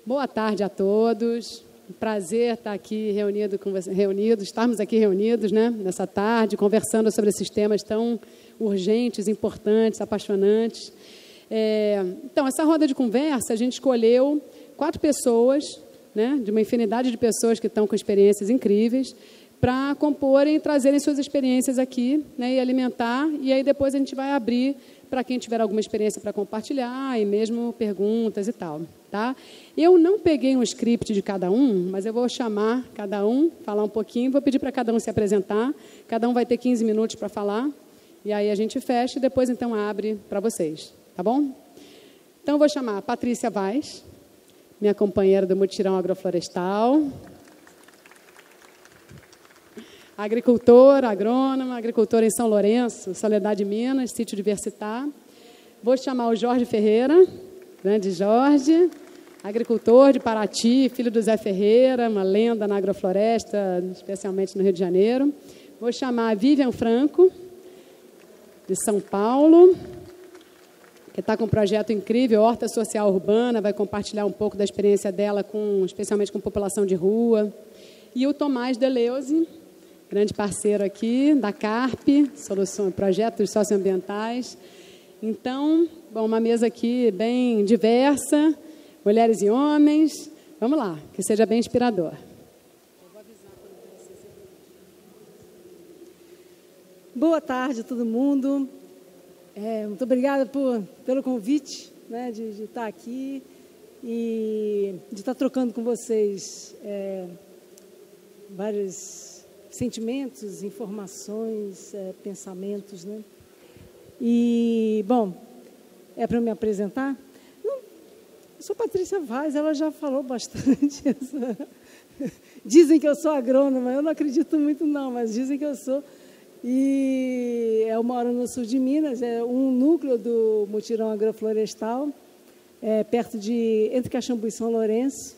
Boa tarde a todos. Prazer estar aqui estarmos aqui reunidos, né, nessa tarde, conversando sobre esses temas tão urgentes, importantes, apaixonantes. Então, essa roda de conversa, a gente escolheu 4 pessoas, né, de uma infinidade de pessoas que estão com experiências incríveis, para comporem e trazerem suas experiências aqui, né, e alimentar, e aí depois a gente vai abrir para quem tiver alguma experiência para compartilhar, e mesmo perguntas e tal, tá? Eu não peguei um script de cada um, mas eu vou chamar cada um, falar um pouquinho, vou pedir para cada um se apresentar, cada um vai ter 15 minutos para falar, e aí a gente fecha e depois então abre para vocês, tá bom? Então eu vou chamar a Patrícia Vaz, minha companheira do Mutirão Agroflorestal, agricultora, agrônoma, agricultora em São Lourenço, Soledade, Minas, Sítio Diversitar. Vou chamar o Jorge Ferreira, grande Jorge, agricultor de Paraty, filho do Zé Ferreira, uma lenda na agrofloresta, especialmente no Rio de Janeiro. Vou chamar a Vivian Franco, de São Paulo, que está com um projeto incrível, Horta Social Urbana, vai compartilhar um pouco da experiência dela, especialmente com população de rua. E o Tomás Deleuze, grande parceiro aqui, da CARP, projetos socioambientais. Então, bom, uma mesa aqui bem diversa, mulheres e homens. Vamos lá, que seja bem inspirador. Boa tarde a todo mundo. Muito obrigada pelo convite, né, de estar aqui e de estar trocando com vocês vários sentimentos, informações, pensamentos, né? E, bom, para eu me apresentar? Eu sou Patrícia Vaz, ela já falou bastante. Dizem que eu sou agrônoma, eu não acredito muito não, mas dizem que eu sou. E eu moro no sul de Minas, é um núcleo do Mutirão Agroflorestal, entre Caxambu e São Lourenço.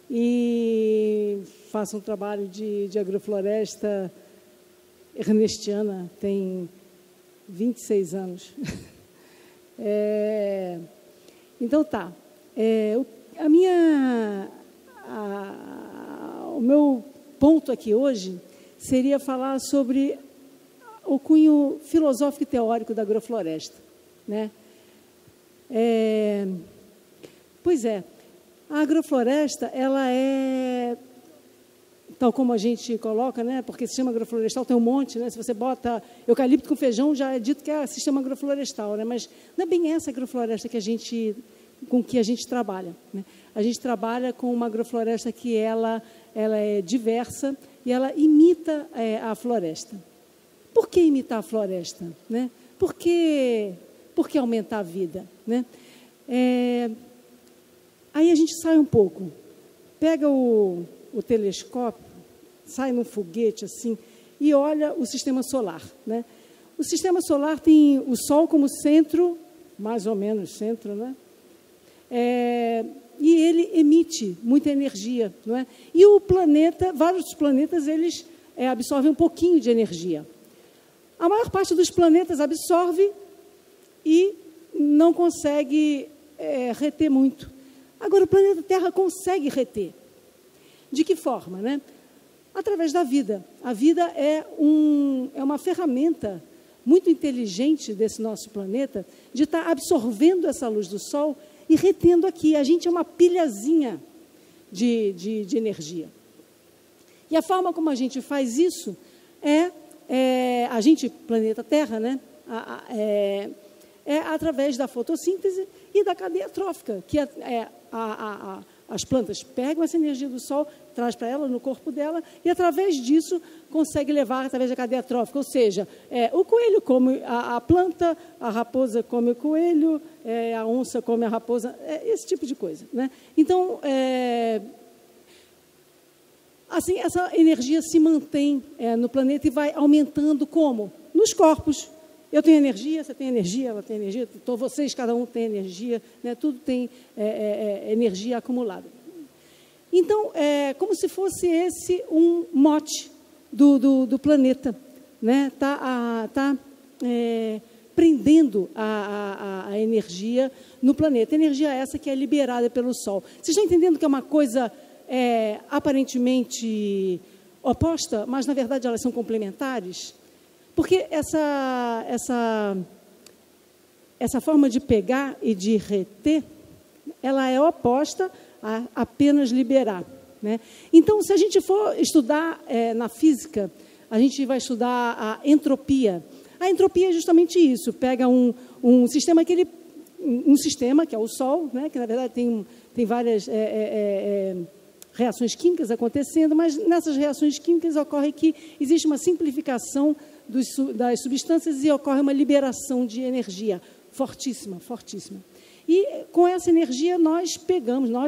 E faço um trabalho de agrofloresta ernestiana, tem 26 anos. Então tá. O meu ponto aqui hoje seria falar sobre o cunho filosófico e teórico da agrofloresta, né? Pois é. A agrofloresta, ela é, tal como a gente coloca, né, porque sistema agroflorestal tem um monte, né, se você bota eucalipto com feijão, já é dito que é sistema agroflorestal, né, mas não é bem essa agrofloresta com que a gente trabalha, né? A gente trabalha com uma agrofloresta que ela é diversa e ela imita a floresta. Por que imitar a floresta, né? Por que aumentar a vida, né? Aí a gente sai um pouco, pega o telescópio, sai num foguete assim e olha o sistema solar, né? O sistema solar tem o Sol como centro, mais ou menos centro, né? E ele emite muita energia, não é? E o planeta, vários planetas, eles absorvem um pouquinho de energia. A maior parte dos planetas absorve e não consegue reter muito. Agora, o planeta Terra consegue reter. De que forma, né? Através da vida. A vida é uma ferramenta muito inteligente desse nosso planeta de estar absorvendo essa luz do Sol e retendo aqui. A gente é uma pilhazinha de energia. E a forma como a gente faz isso a gente, planeta Terra, né? Através da fotossíntese e da cadeia trófica, que as plantas pegam essa energia do Sol, traz para ela, no corpo dela, e através disso consegue levar através da cadeia trófica, ou seja, o coelho come a planta, a raposa come o coelho, a onça come a raposa, esse tipo de coisa, né? Então, assim, essa energia se mantém no planeta e vai aumentando como? Nos corpos. Eu tenho energia, você tem energia, ela tem energia, vocês, cada um tem energia, né? Tudo tem energia acumulada. Então, como se fosse esse um mote do planeta, né? prendendo a energia no planeta. Energia essa que é liberada pelo Sol. Vocês estão entendendo que é uma coisa aparentemente oposta, mas, na verdade, elas são complementares? Porque essa forma de pegar e de reter, ela é oposta a apenas liberar, né? Então, se a gente for estudar na física, a gente vai estudar a entropia. A entropia é justamente isso, pega um sistema que é o Sol, né, que na verdade tem várias reações químicas acontecendo, mas nessas reações químicas ocorre que existe uma simplificação das substâncias e ocorre uma liberação de energia fortíssima, fortíssima. E com essa energia nós,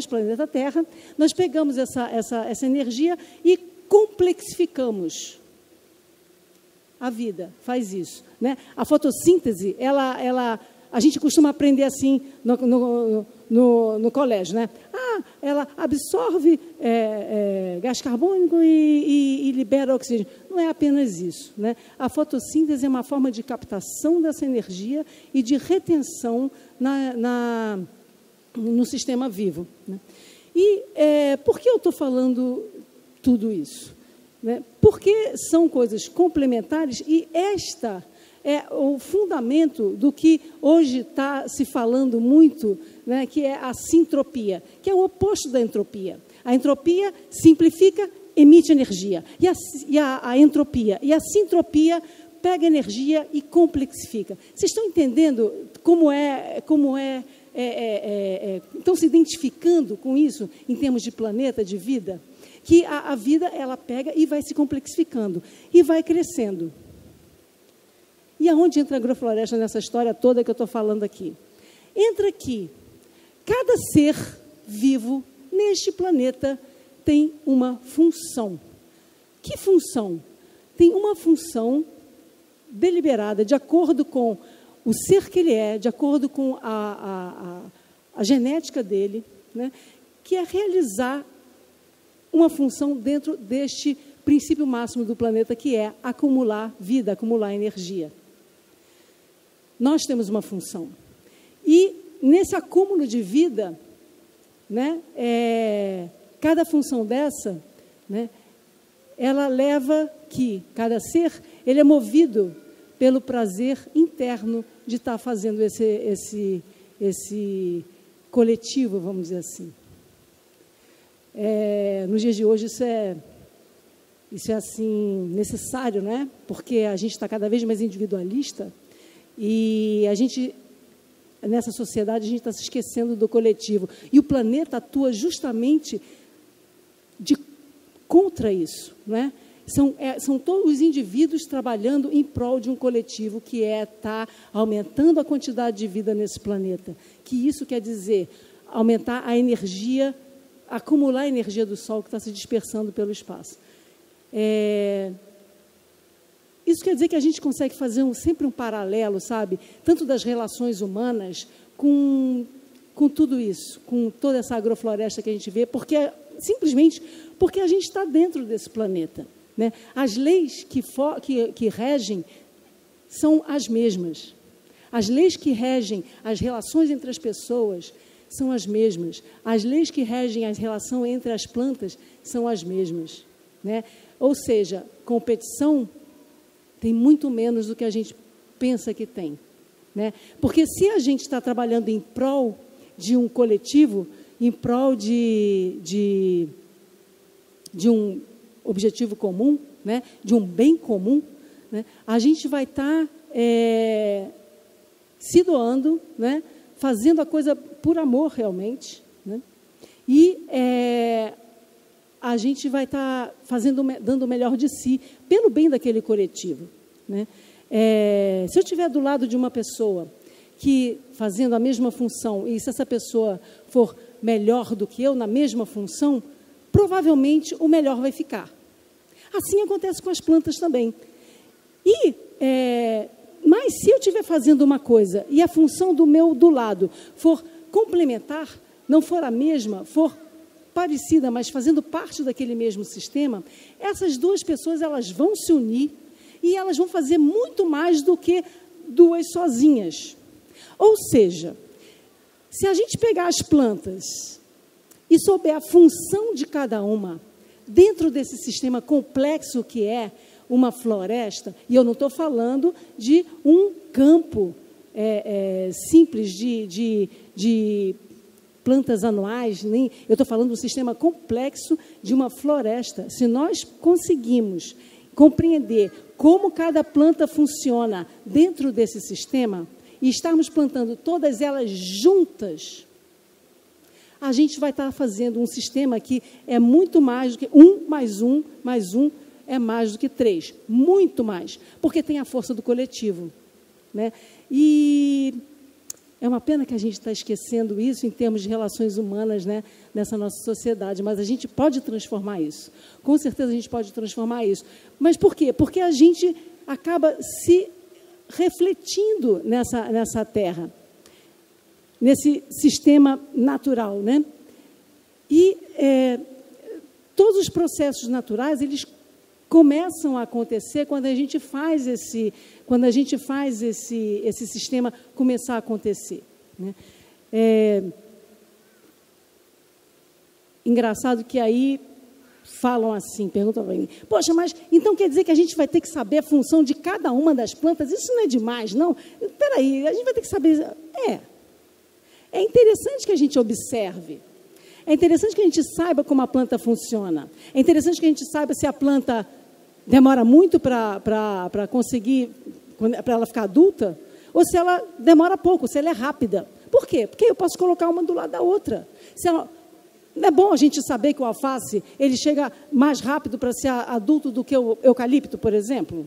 planeta Terra, nós pegamos essa energia e complexificamos. A vida faz isso, né? A fotossíntese, a gente costuma aprender assim no colégio, né? Ela absorve gás carbônico e libera oxigênio. Não é apenas isso, né? A fotossíntese é uma forma de captação dessa energia e de retenção no sistema vivo, né? E por que eu estou falando tudo isso? Né? Porque são coisas complementares e esta é o fundamento do que hoje está se falando muito, né, que é a sintropia, que é o oposto da entropia. A entropia simplifica, emite energia, e a entropia e a sintropia pega energia e complexifica. Vocês estão entendendo estão se identificando com isso em termos de planeta, de vida? Que a vida, ela pega e vai se complexificando, e vai crescendo. E aonde entra a agrofloresta nessa história toda que eu estou falando aqui? Entra que cada ser vivo neste planeta tem uma função. Que função? Tem uma função deliberada, de acordo com o ser que ele é, de acordo com a genética dele, né, que é realizar uma função dentro deste princípio máximo do planeta, que é acumular vida, acumular energia. Nós temos uma função. E nesse acúmulo de vida, né, cada função dessa, né, ela leva que cada ser, ele é movido pelo prazer interno de estar fazendo esse coletivo, vamos dizer assim. Nos dias de hoje isso é assim necessário, né? Porque a gente está cada vez mais individualista e nessa sociedade a gente está se esquecendo do coletivo, e o planeta atua justamente contra isso, né? São todos os indivíduos trabalhando em prol de um coletivo, que está aumentando a quantidade de vida nesse planeta. Que isso quer dizer aumentar a energia, acumular a energia do Sol que está se dispersando pelo espaço. Isso quer dizer que a gente consegue fazer sempre um paralelo, sabe? Tanto das relações humanas com tudo isso, com toda essa agrofloresta que a gente vê, simplesmente porque a gente está dentro desse planeta, né? As leis que regem são as mesmas. As leis que regem as relações entre as pessoas são as mesmas. As leis que regem a relação entre as plantas são as mesmas, né? Ou seja, competição tem muito menos do que a gente pensa que tem, né? Porque se a gente está trabalhando em prol de um coletivo, em prol de um objetivo comum, né? De um bem comum, né? A gente vai estar se doando, né? Fazendo a coisa por amor realmente, né? E a gente vai estar dando o melhor de si pelo bem daquele coletivo, né? Se eu estiver do lado de uma pessoa que fazendo a mesma função, e se essa pessoa for melhor do que eu na mesma função, provavelmente o melhor vai ficar. Assim acontece com as plantas também. Mas se eu estiver fazendo uma coisa e a função do lado for complementar, não for a mesma, for parecida, mas fazendo parte daquele mesmo sistema, essas duas pessoas, elas vão se unir e elas vão fazer muito mais do que duas sozinhas. Ou seja, se a gente pegar as plantas e souber a função de cada uma, dentro desse sistema complexo que é uma floresta, e eu não estou falando de um campo simples de plantas anuais, nem eu estou falando do sistema complexo de uma floresta. Se nós conseguimos compreender como cada planta funciona dentro desse sistema e estarmos plantando todas elas juntas, a gente vai estar fazendo um sistema que é muito mais do que 1 mais 1 mais 1 é mais do que 3, muito mais, porque tem a força do coletivo, né? E é uma pena que a gente está esquecendo isso em termos de relações humanas, né, nessa nossa sociedade, mas a gente pode transformar isso. Com certeza a gente pode transformar isso. Mas por quê? Porque a gente acaba se refletindo nessa terra, nesse sistema natural, né? E todos os processos naturais, eles começam a acontecer quando a gente faz esse sistema começar a acontecer, né? Engraçado que aí falam assim, perguntam para mim, poxa, mas então quer dizer que a gente vai ter que saber a função de cada uma das plantas? Isso não é demais, não? Espera aí, a gente vai ter que saber... É interessante que a gente observe. É interessante que a gente saiba como a planta funciona. É interessante que a gente saiba se a planta demora muito para conseguir, para ela ficar adulta, ou se ela demora pouco, se ela é rápida. Por quê? Porque eu posso colocar uma do lado da outra. Não é bom a gente saber que o alface ele chega mais rápido para ser adulto do que o eucalipto, por exemplo?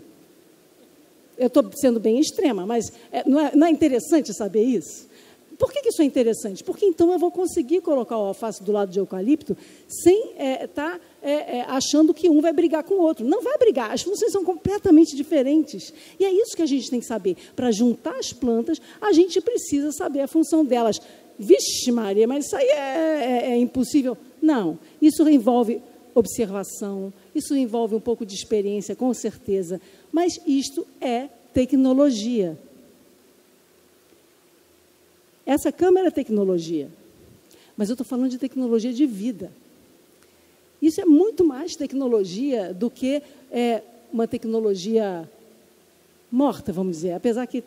Eu estou sendo bem extrema, mas não é interessante saber isso? Por que isso é interessante? Porque então eu vou conseguir colocar o alface do lado de eucalipto sem estar achando que um vai brigar com o outro. Não vai brigar, as funções são completamente diferentes. E é isso que a gente tem que saber. Para juntar as plantas, a gente precisa saber a função delas. Vixe Maria, mas isso aí é impossível. Não, isso envolve observação, isso envolve um pouco de experiência, com certeza. Mas isto é tecnologia. Essa câmera é tecnologia, mas eu estou falando de tecnologia de vida. Isso é muito mais tecnologia do que uma tecnologia morta, vamos dizer. Apesar que,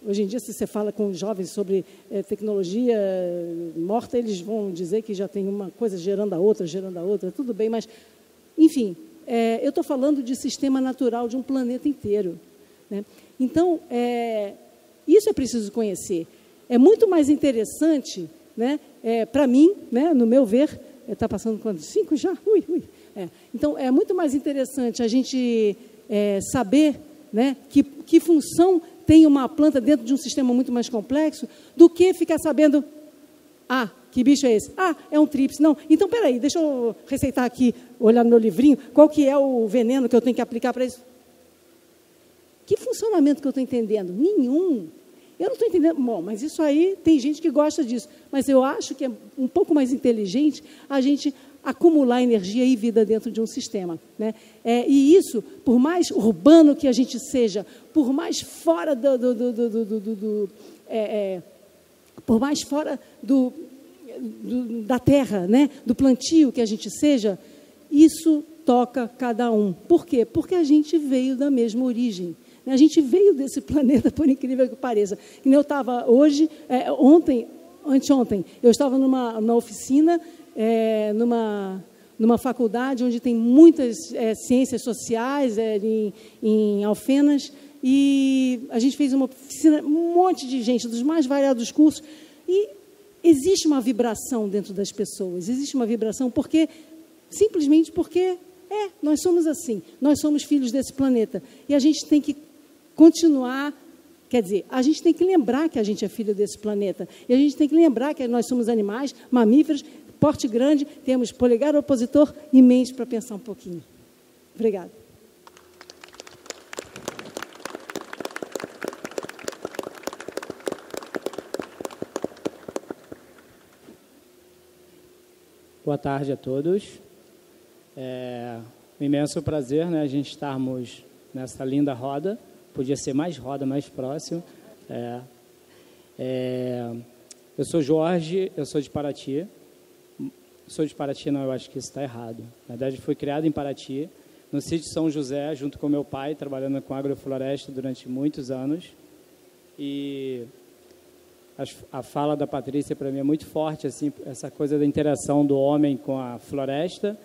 hoje em dia, se você fala com jovens sobre tecnologia morta, eles vão dizer que já tem uma coisa gerando a outra, tudo bem, mas, enfim, eu estou falando de sistema natural de um planeta inteiro, né? Então, isso é preciso conhecer. É muito mais interessante, né, para mim, né, no meu ver, está passando quantos? 5 já? Então, é muito mais interessante a gente saber, né, que função tem uma planta dentro de um sistema muito mais complexo do que ficar sabendo, que bicho é esse? É um tríplice. Não, então, peraí, deixa eu receitar aqui, olhar no meu livrinho, qual que é o veneno que eu tenho que aplicar para isso? Que funcionamento que eu estou entendendo? Nenhum. Eu não estou entendendo. Bom, mas isso aí, tem gente que gosta disso. Mas eu acho que é um pouco mais inteligente a gente acumular energia e vida dentro de um sistema, né? E isso, por mais urbano que a gente seja, por mais fora por mais fora da terra, né, do plantio que a gente seja, isso toca cada um. Por quê? Porque a gente veio da mesma origem. A gente veio desse planeta, por incrível que pareça. Eu estava hoje, anteontem, eu estava numa oficina, numa faculdade onde tem muitas ciências sociais, em Alfenas, e a gente fez uma oficina, um monte de gente, dos mais variados cursos, e existe uma vibração dentro das pessoas, existe uma vibração simplesmente porque nós somos assim, nós somos filhos desse planeta, e a gente tem que continuar, quer dizer, a gente tem que lembrar que a gente é filho desse planeta, e a gente tem que lembrar que nós somos animais, mamíferos, porte grande, temos polegar opositor e mente para pensar um pouquinho. Obrigada. Boa tarde a todos. É um imenso prazer, né, a gente estarmos nessa linda roda, Podia ser mais roda, mais próximo. Eu sou Jorge, eu sou de Paraty. Sou de Paraty, não, eu acho que isso está errado. Na verdade, fui criado em Paraty, no sítio São José, junto com meu pai, trabalhando com agrofloresta durante muitos anos. E a fala da Patrícia, para mim, é muito forte, assim, essa coisa da interação do homem com a floresta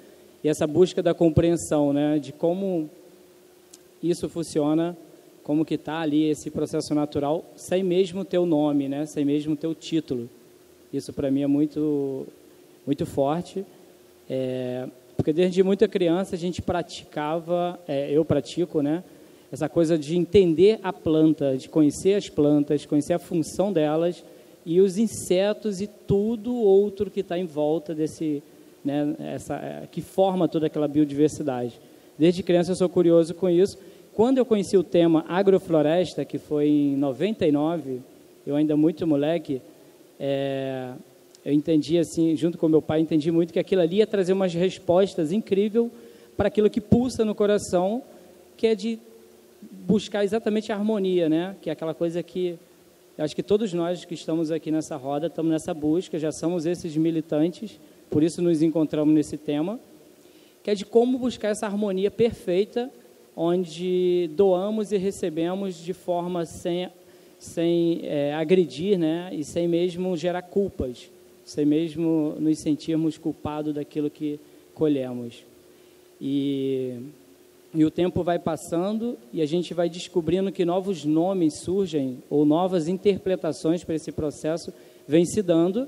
e essa busca da compreensão, né, de como isso funciona, como que está ali esse processo natural, sem mesmo ter o nome, né, sem mesmo ter o título. Isso, para mim, é muito, muito forte, porque desde muita criança a gente praticava, eu pratico, né, essa coisa de entender a planta, de conhecer as plantas, conhecer a função delas e os insetos e tudo outro que está em volta desse, né, que forma toda aquela biodiversidade. Desde criança eu sou curioso com isso. Quando eu conheci o tema agrofloresta, que foi em 99, eu ainda muito moleque, eu entendi assim, junto com meu pai, entendi muito que aquilo ali ia trazer umas respostas incríveis para aquilo que pulsa no coração, que é de buscar exatamente a harmonia, né? Que é aquela coisa que eu acho que todos nós que estamos aqui nessa roda estamos nessa busca, já somos esses militantes, por isso nos encontramos nesse tema, que é de como buscar essa harmonia perfeita, onde doamos e recebemos de forma sem agredir, né? E sem mesmo gerar culpas, sem mesmo nos sentirmos culpados daquilo que colhemos. E o tempo vai passando e a gente vai descobrindo que novos nomes surgem ou novas interpretações para esse processo vêm se dando.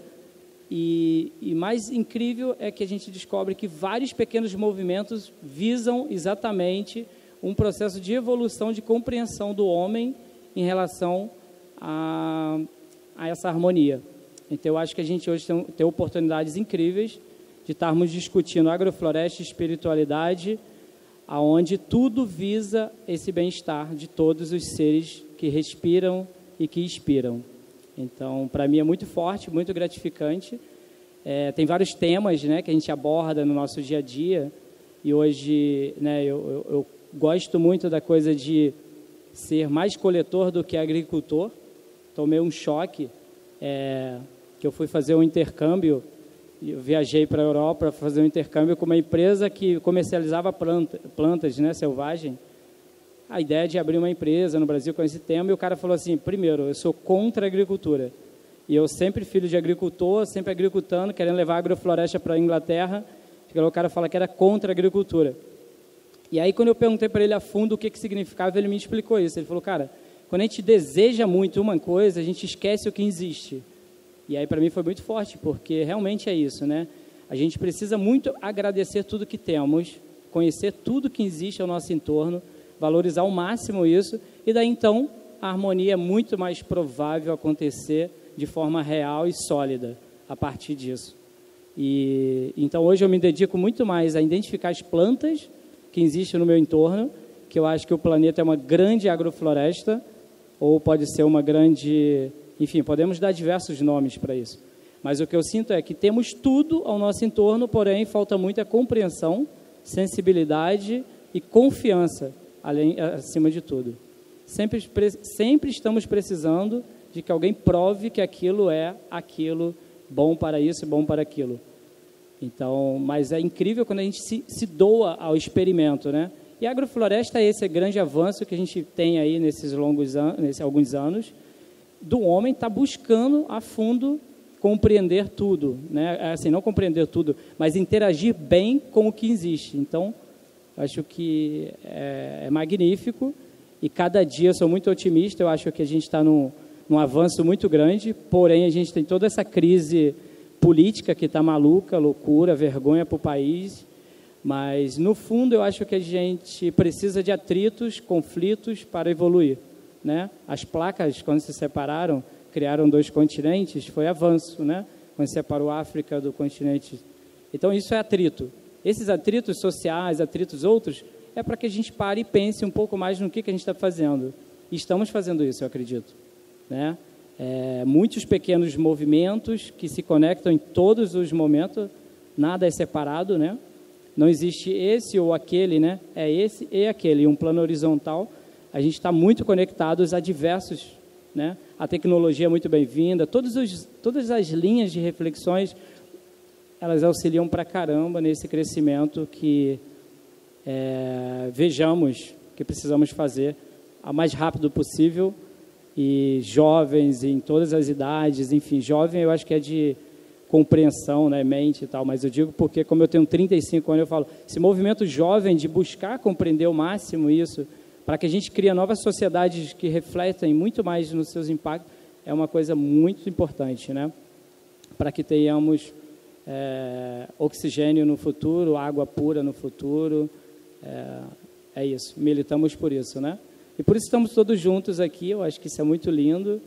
E mais incrível é que a gente descobre que vários pequenos movimentos visam exatamente um processo de evolução, de compreensão do homem em relação a essa harmonia. Então, eu acho que a gente hoje tem oportunidades incríveis de estarmos discutindo agrofloresta e espiritualidade, aonde tudo visa esse bem-estar de todos os seres que respiram e que inspiram. Então, para mim é muito forte, muito gratificante. Tem vários temas, né, que a gente aborda no nosso dia a dia, e hoje, né, eu gosto muito da coisa de ser mais coletor do que agricultor. Tomei um choque, que eu fui fazer um intercâmbio. Eu viajei para a Europa para fazer um intercâmbio com uma empresa que comercializava plantas, né, selvagem. A ideia de abrir uma empresa no Brasil com esse tema, e o cara falou assim, primeiro, eu sou contra a agricultura. E eu sempre filho de agricultor, sempre agricultando, querendo levar a agrofloresta para a Inglaterra. O cara fala que era contra a agricultura. E aí, quando eu perguntei para ele a fundo o que significava, ele me explicou isso. Ele falou, cara, quando a gente deseja muito uma coisa, a gente esquece o que existe. E aí, para mim, foi muito forte, porque realmente é isso, né? A gente precisa muito agradecer tudo que temos, conhecer tudo que existe ao nosso entorno, valorizar ao máximo isso, e daí, então, a harmonia é muito mais provável acontecer de forma real e sólida a partir disso. E então, hoje eu me dedico muito mais a identificar as plantas que existem no meu entorno, que eu acho que o planeta é uma grande agrofloresta, ou pode ser uma grande... Enfim, podemos dar diversos nomes para isso. Mas o que eu sinto é que temos tudo ao nosso entorno, porém falta muita compreensão, sensibilidade e confiança, acima de tudo. Sempre estamos precisando de que alguém prove que aquilo é aquilo, bom para isso e bom para aquilo. Então, mas é incrível quando a gente se doa ao experimento, né? E a agrofloresta é esse grande avanço que a gente tem aí nesses alguns anos, do homem estar buscando a fundo compreender tudo, né? Assim, não compreender tudo, mas interagir bem com o que existe. Então, acho que é magnífico, e cada dia eu sou muito otimista. Eu acho que a gente está num avanço muito grande, porém a gente tem toda essa crise política que está maluca, loucura, vergonha para o país, mas no fundo eu acho que a gente precisa de atritos, conflitos para evoluir, né? As placas, quando se separaram, criaram 2 continentes, foi avanço, né? Quando se separou a África do continente. Então isso é atrito. Esses atritos sociais, atritos outros, é para que a gente pare e pense um pouco mais no que a gente está fazendo. E estamos fazendo isso, eu acredito, né? Muitos pequenos movimentos que se conectam em todos os momentos, nada é separado, né? Não existe esse ou aquele, né? É esse e aquele, um plano horizontal, a gente está muito conectados a diversos, né? A tecnologia é muito bem-vinda, todas as linhas de reflexões, elas auxiliam para caramba nesse crescimento que vejamos que precisamos fazer o mais rápido possível, e jovens em todas as idades, enfim, jovem eu acho que é de compreensão, né, mente e tal, mas eu digo porque, como eu tenho 35 anos, eu falo, esse movimento jovem de buscar compreender ao máximo isso, para que a gente crie novas sociedades que refletem muito mais nos seus impactos, é uma coisa muito importante, né? Para que tenhamos oxigênio no futuro, água pura no futuro, é isso, militamos por isso, né? E por isso estamos todos juntos aqui, eu acho que isso é muito lindo,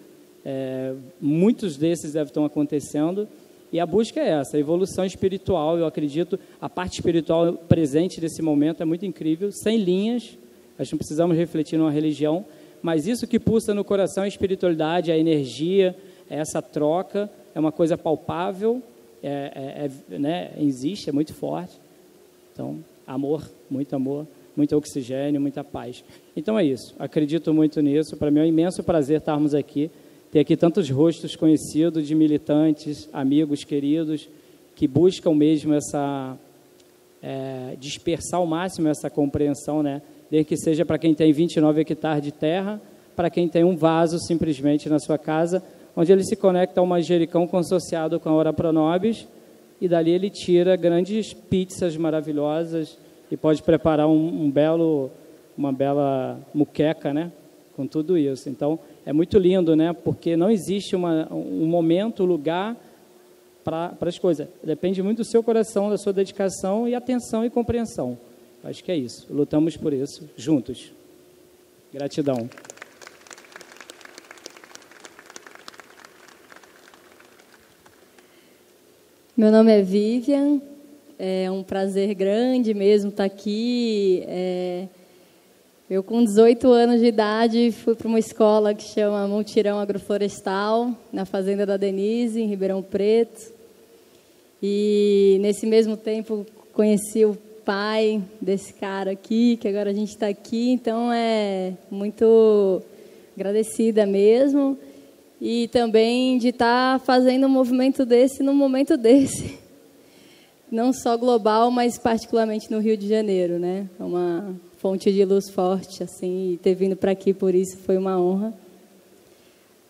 muitos desses devem estar acontecendo, e a busca é essa, a evolução espiritual, eu acredito, a parte espiritual presente desse momento é muito incrível, sem linhas, nós não precisamos refletir numa religião, mas isso que pulsa no coração é a espiritualidade, a energia, essa troca, é uma coisa palpável, né, existe, é muito forte, então, muito oxigênio, muita paz. Então é isso, acredito muito nisso, para mim é um imenso prazer estarmos aqui, ter aqui tantos rostos conhecidos de militantes, amigos queridos, que buscam mesmo dispersar ao máximo essa compreensão, né? Desde que seja para quem tem 29 hectares de terra, para quem tem um vaso simplesmente na sua casa, onde ele se conecta ao manjericão consociado com a ora pro nobis, e dali ele tira grandes pizzas maravilhosas, e pode preparar uma bela muqueca, né? Com tudo isso. Então, é muito lindo, né? Porque não existe um momento, lugar para as coisas. Depende muito do seu coração, da sua dedicação e atenção e compreensão. Acho que é isso. Lutamos por isso, juntos. Gratidão. Meu nome é Vivian. É um prazer grande mesmo estar aqui. Eu, com 18 anos de idade, fui para uma escola que chama Montirão Agroflorestal, na Fazenda da Denise, em Ribeirão Preto. E, nesse mesmo tempo, conheci o pai desse cara aqui, que agora a gente está aqui. Então, muito agradecida mesmo. E também de estar fazendo um movimento desse no momento desse. Não só global, mas particularmente no Rio de Janeiro, né? É uma fonte de luz forte, assim, e ter vindo para aqui por isso foi uma honra.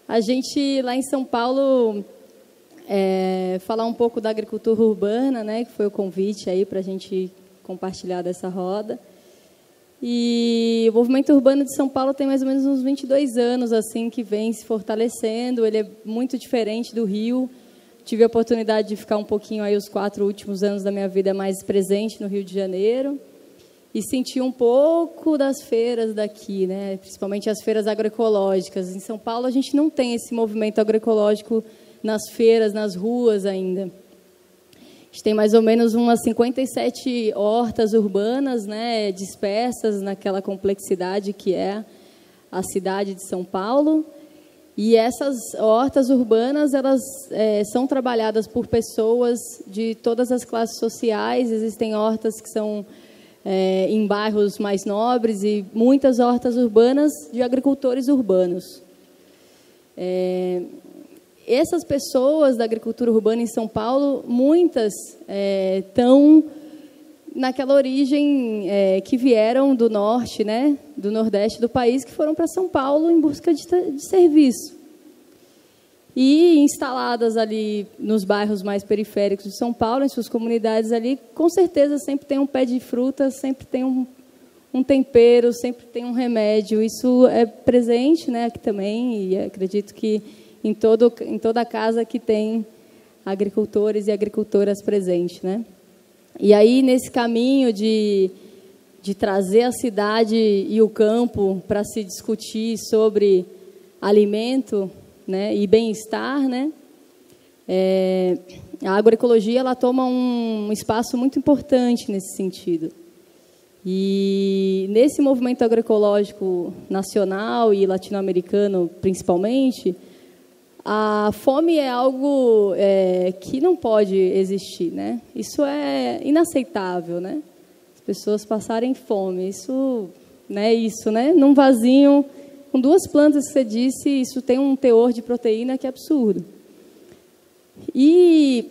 A gente, lá em São Paulo, falar um pouco da agricultura urbana, né? Que foi o convite aí para a gente compartilhar dessa roda. E o movimento urbano de São Paulo tem mais ou menos uns 22 anos, assim, que vem se fortalecendo. Ele é muito diferente do Rio. Tive a oportunidade de ficar um pouquinho aí os 4 últimos anos da minha vida mais presente no Rio de Janeiro e senti um pouco das feiras daqui, né? Principalmente as feiras agroecológicas. Em São Paulo a gente não tem esse movimento agroecológico nas feiras, nas ruas ainda. A gente tem mais ou menos umas 57 hortas urbanas, né, dispersas naquela complexidade que é a cidade de São Paulo. E essas hortas urbanas, elas são trabalhadas por pessoas de todas as classes sociais. Existem hortas que são em bairros mais nobres e muitas hortas urbanas de agricultores urbanos. Essas pessoas da agricultura urbana em São Paulo, muitas estão naquela origem que vieram do norte, né, do nordeste do país, que foram para São Paulo em busca de serviço. E instaladas ali nos bairros mais periféricos de São Paulo, em suas comunidades ali, com certeza sempre tem um pé de fruta, sempre tem um tempero, sempre tem um remédio. Isso é presente, né, aqui também, e acredito que em toda casa que tem agricultores e agricultoras presentes, né? E aí, nesse caminho de trazer a cidade e o campo para se discutir sobre alimento, né, e bem-estar, né, a agroecologia ela toma um espaço muito importante nesse sentido. E nesse movimento agroecológico nacional e latino-americano, principalmente, a fome é algo que não pode existir, né? Isso é inaceitável, né? As pessoas passarem fome, isso né? Isso, né? Num vasinho, com 2 plantas que você disse, isso tem um teor de proteína que é absurdo. E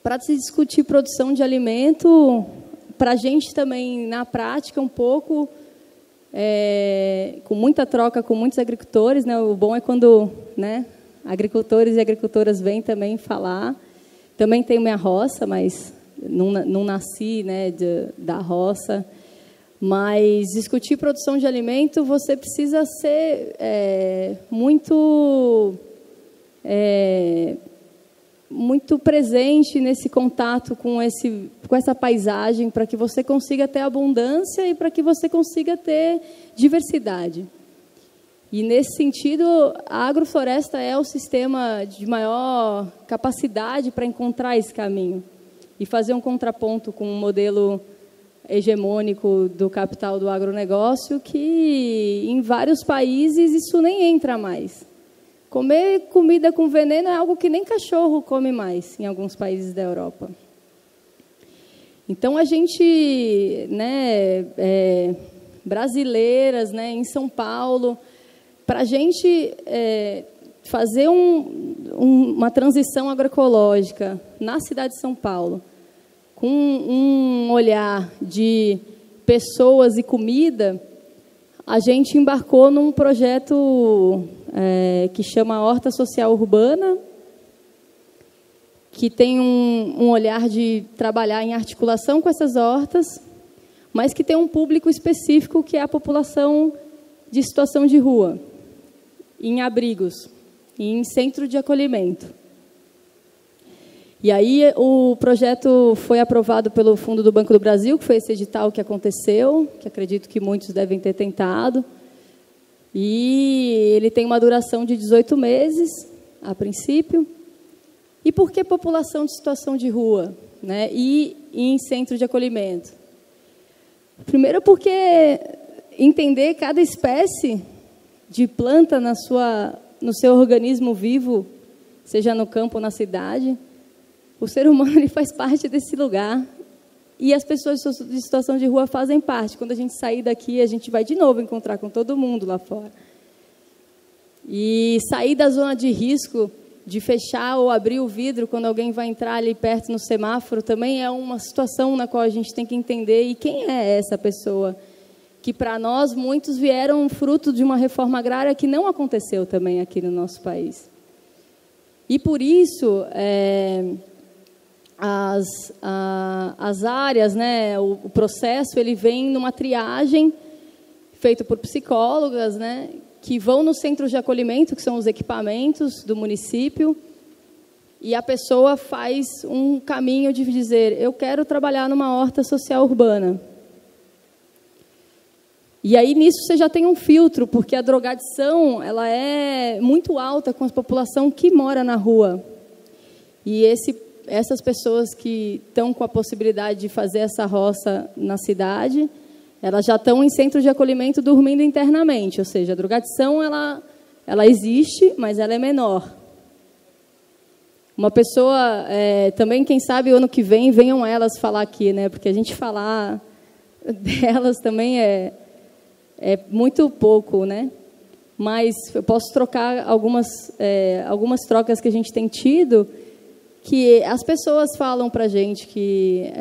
para se discutir produção de alimento, para a gente também, na prática, um pouco, com muita troca com muitos agricultores, né? O bom é quando, né, agricultores e agricultoras vêm também falar. Também tenho minha roça, mas não nasci, né, da roça. Mas discutir produção de alimento, você precisa ser muito presente nesse contato com essa paisagem, para que você consiga ter abundância e para que você consiga ter diversidade. E, nesse sentido, a agrofloresta é o sistema de maior capacidade para encontrar esse caminho e fazer um contraponto com um modelo hegemônico do capital do agronegócio, que, em vários países, isso nem entra mais. Comer comida com veneno é algo que nem cachorro come mais, em alguns países da Europa. Então, a gente, né, brasileiras, né, em São Paulo, para a gente fazer uma transição agroecológica na cidade de São Paulo, com um olhar de pessoas e comida, a gente embarcou num projeto que chama Horta Social Urbana, que tem um olhar de trabalhar em articulação com essas hortas, mas que tem um público específico, que é a população de situação de rua, em abrigos, em centro de acolhimento. E aí o projeto foi aprovado pelo Fundo do Banco do Brasil, que foi esse edital que aconteceu, que acredito que muitos devem ter tentado. E ele tem uma duração de 18 meses, a princípio. E por que população de situação de rua, né? E em centro de acolhimento? Primeiro porque entender cada espécie de planta no seu organismo vivo, seja no campo ou na cidade. O ser humano, ele faz parte desse lugar, e as pessoas de situação de rua fazem parte. Quando a gente sair daqui, a gente vai de novo encontrar com todo mundo lá fora. E sair da zona de risco, de fechar ou abrir o vidro quando alguém vai entrar ali perto no semáforo, também é uma situação na qual a gente tem que entender. E quem é essa pessoa? Que, para nós, muitos vieram fruto de uma reforma agrária que não aconteceu também aqui no nosso país. E, por isso, as áreas, né, o processo, ele vem numa triagem feita por psicólogas, né, que vão nos centros de acolhimento, que são os equipamentos do município, e a pessoa faz um caminho de dizer: eu quero trabalhar numa horta social urbana. E aí, nisso, você já tem um filtro, porque a drogadição, ela é muito alta com a população que mora na rua. E essas pessoas que estão com a possibilidade de fazer essa roça na cidade, elas já estão em centro de acolhimento dormindo internamente. Ou seja, a drogadição, ela existe, mas ela é menor. Uma pessoa, também, quem sabe, o ano que vem, venham elas falar aqui, né? Porque a gente falar delas também é muito pouco, né? Mas eu posso trocar algumas trocas que a gente tem tido, que as pessoas falam para a gente que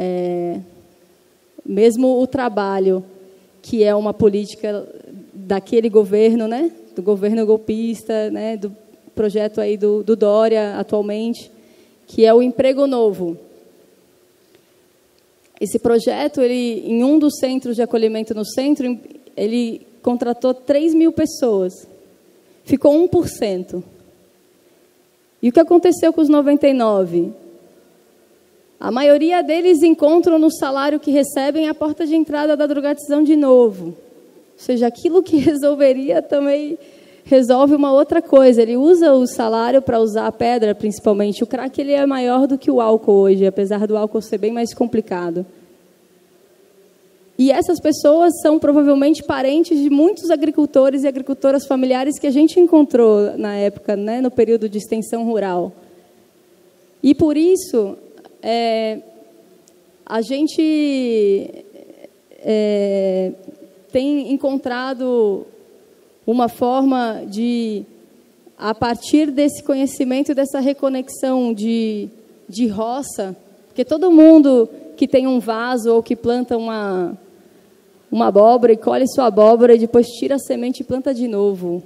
mesmo o trabalho, que é uma política daquele governo, né, do governo golpista, né, do projeto aí do Dória atualmente, que é o Emprego Novo. Esse projeto, em um dos centros de acolhimento no centro, ele contratou 3.000 pessoas. Ficou 1%. E o que aconteceu com os 99%? A maioria deles encontram no salário que recebem a porta de entrada da drogadição de novo. Ou seja, aquilo que resolveria também resolve uma outra coisa. Ele usa o salário para usar a pedra, principalmente. O crack, ele é maior do que o álcool hoje, apesar do álcool ser bem mais complicado. E essas pessoas são provavelmente parentes de muitos agricultores e agricultoras familiares que a gente encontrou na época, né, no período de extensão rural. E, por isso, a gente tem encontrado uma forma de, a partir desse conhecimento, dessa reconexão de roça, porque todo mundo que tem um vaso ou que planta uma abóbora e colhe sua abóbora e depois tira a semente e planta de novo,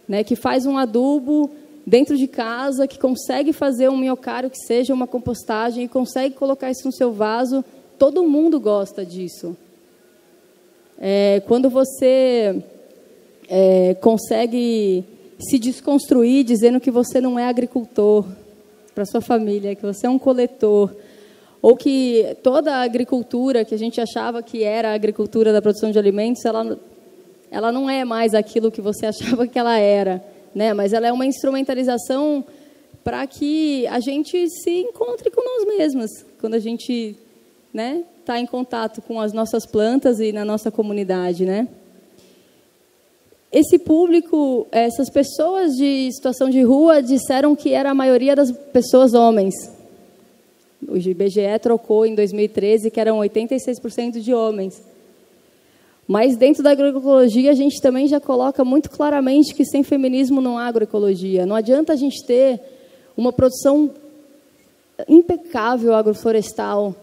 né? Que faz um adubo dentro de casa, que consegue fazer um minhocário que seja uma compostagem e consegue colocar isso no seu vaso, todo mundo gosta disso. Quando você consegue se desconstruir dizendo que você não é agricultor para sua família, que você é um coletor, ou que toda a agricultura que a gente achava que era a agricultura da produção de alimentos, ela não é mais aquilo que você achava que ela era, né? Mas ela é uma instrumentalização para que a gente se encontre com nós mesmos, quando a gente, né, está em contato com as nossas plantas e na nossa comunidade, né? Esse público, essas pessoas de situação de rua disseram que era a maioria das pessoas homens. O IBGE trocou em 2013 que eram 86% de homens. Mas dentro da agroecologia a gente também já coloca muito claramente que sem feminismo não há agroecologia. Não adianta a gente ter uma produção impecável agroflorestal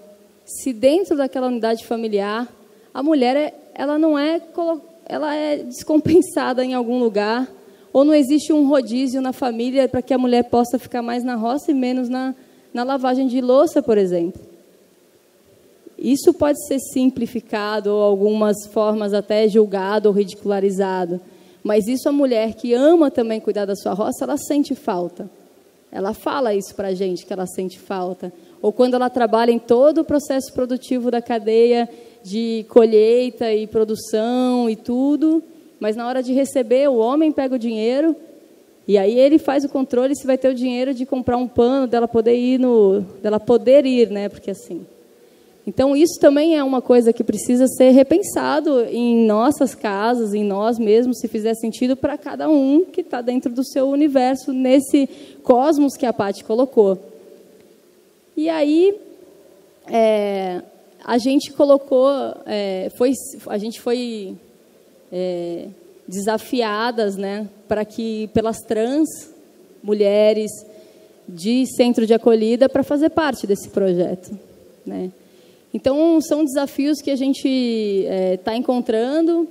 se dentro daquela unidade familiar a mulher ela é descompensada em algum lugar, ou não existe um rodízio na família para que a mulher possa ficar mais na roça e menos na lavagem de louça, por exemplo. Isso pode ser simplificado, ou algumas formas até julgado ou ridicularizado, mas isso a mulher que ama também cuidar da sua roça, ela sente falta. Ela fala isso para a gente, que ela sente falta. Ou quando ela trabalha em todo o processo produtivo da cadeia de colheita e produção e tudo, mas na hora de receber, o homem pega o dinheiro e aí ele faz o controle se vai ter o dinheiro de comprar um pano, dela poder ir, né? Porque assim. Então, isso também é uma coisa que precisa ser repensado em nossas casas, em nós mesmos, se fizer sentido para cada um que está dentro do seu universo, nesse cosmos que a Paty colocou. E aí, a gente colocou, a gente foi desafiadas, né, para que pelas trans mulheres de centro de acolhida para fazer parte desse projeto, né? Então são desafios que a gente está encontrando.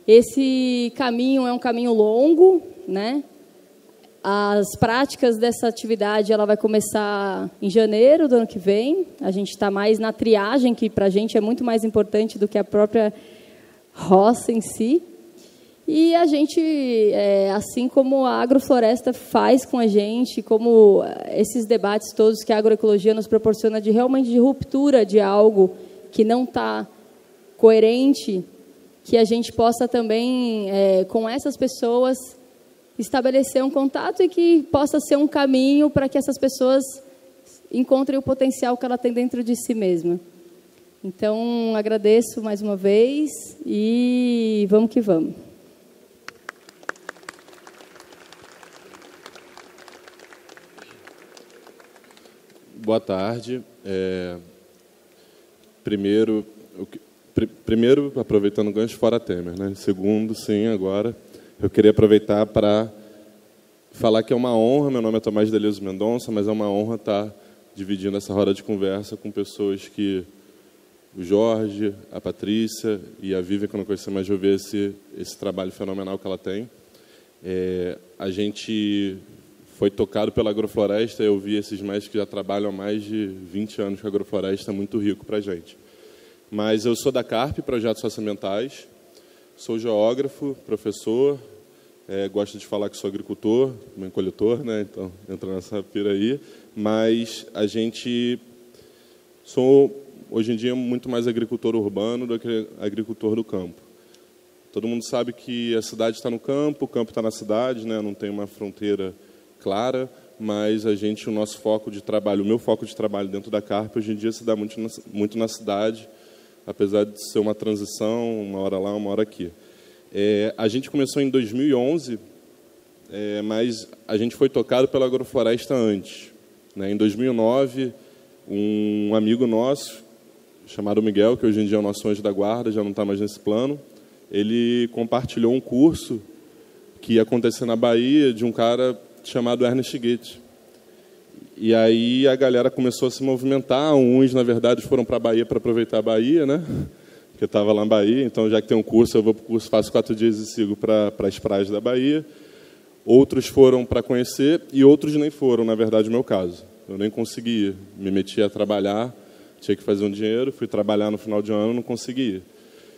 Esse caminho é um caminho longo, né? As práticas dessa atividade ela vai começar em janeiro do ano que vem. A gente está mais na triagem, que para a gente é muito mais importante do que a própria roça em si. E a gente, assim como a agrofloresta faz com a gente, como esses debates todos que a agroecologia nos proporciona realmente de ruptura de algo que não está coerente, que a gente possa também, com essas pessoas, estabelecer um contato e que possa ser um caminho para que essas pessoas encontrem o potencial que ela tem dentro de si mesma. Então, agradeço mais uma vez e vamos que vamos. Boa tarde. Primeiro, aproveitando o gancho, fora Temer, né? Segundo, sim, agora, eu queria aproveitar para falar que é uma honra, meu nome é Tomás Deleuze Mendonça, mas é uma honra estar dividindo essa roda de conversa com pessoas que o Jorge, a Patrícia e a Vivian, que eu não conhecia, mas eu vi esse trabalho fenomenal que ela tem. A gente foi tocado pela agrofloresta, eu vi esses médicos que já trabalham há mais de 20 anos com a agrofloresta, é muito rico para a gente. Mas eu sou da CARP, Projetos Socioambientais, sou geógrafo, professor, gosto de falar que sou agricultor, também coletor, né? Então entra nessa pira aí, mas a gente sou, hoje em dia, muito mais agricultor urbano do que agricultor do campo. Todo mundo sabe que a cidade está no campo, o campo está na cidade, né? Não tem uma fronteira clara, mas o nosso foco de trabalho, o meu foco de trabalho dentro da CARP, hoje em dia se dá muito na cidade, apesar de ser uma transição, uma hora lá, uma hora aqui. A gente começou em 2011, mas a gente foi tocado pela agrofloresta antes, né? Em 2009, um amigo nosso chamado Miguel, que hoje em dia é o nosso anjo da guarda, já não está mais nesse plano. Ele compartilhou um curso que ia acontecer na Bahia de um cara chamado Ernest Goethe. E aí a galera começou a se movimentar. Uns, na verdade, foram para a Bahia para aproveitar a Bahia, né? Porque eu estava lá na Bahia, então já que tem um curso, eu vou para o curso, faço 4 dias e sigo para as praias da Bahia. Outros foram para conhecer e outros nem foram, na verdade, no meu caso. Eu nem consegui ir. Me meti a trabalhar, tinha que fazer um dinheiro, fui trabalhar no final de ano, não consegui ir.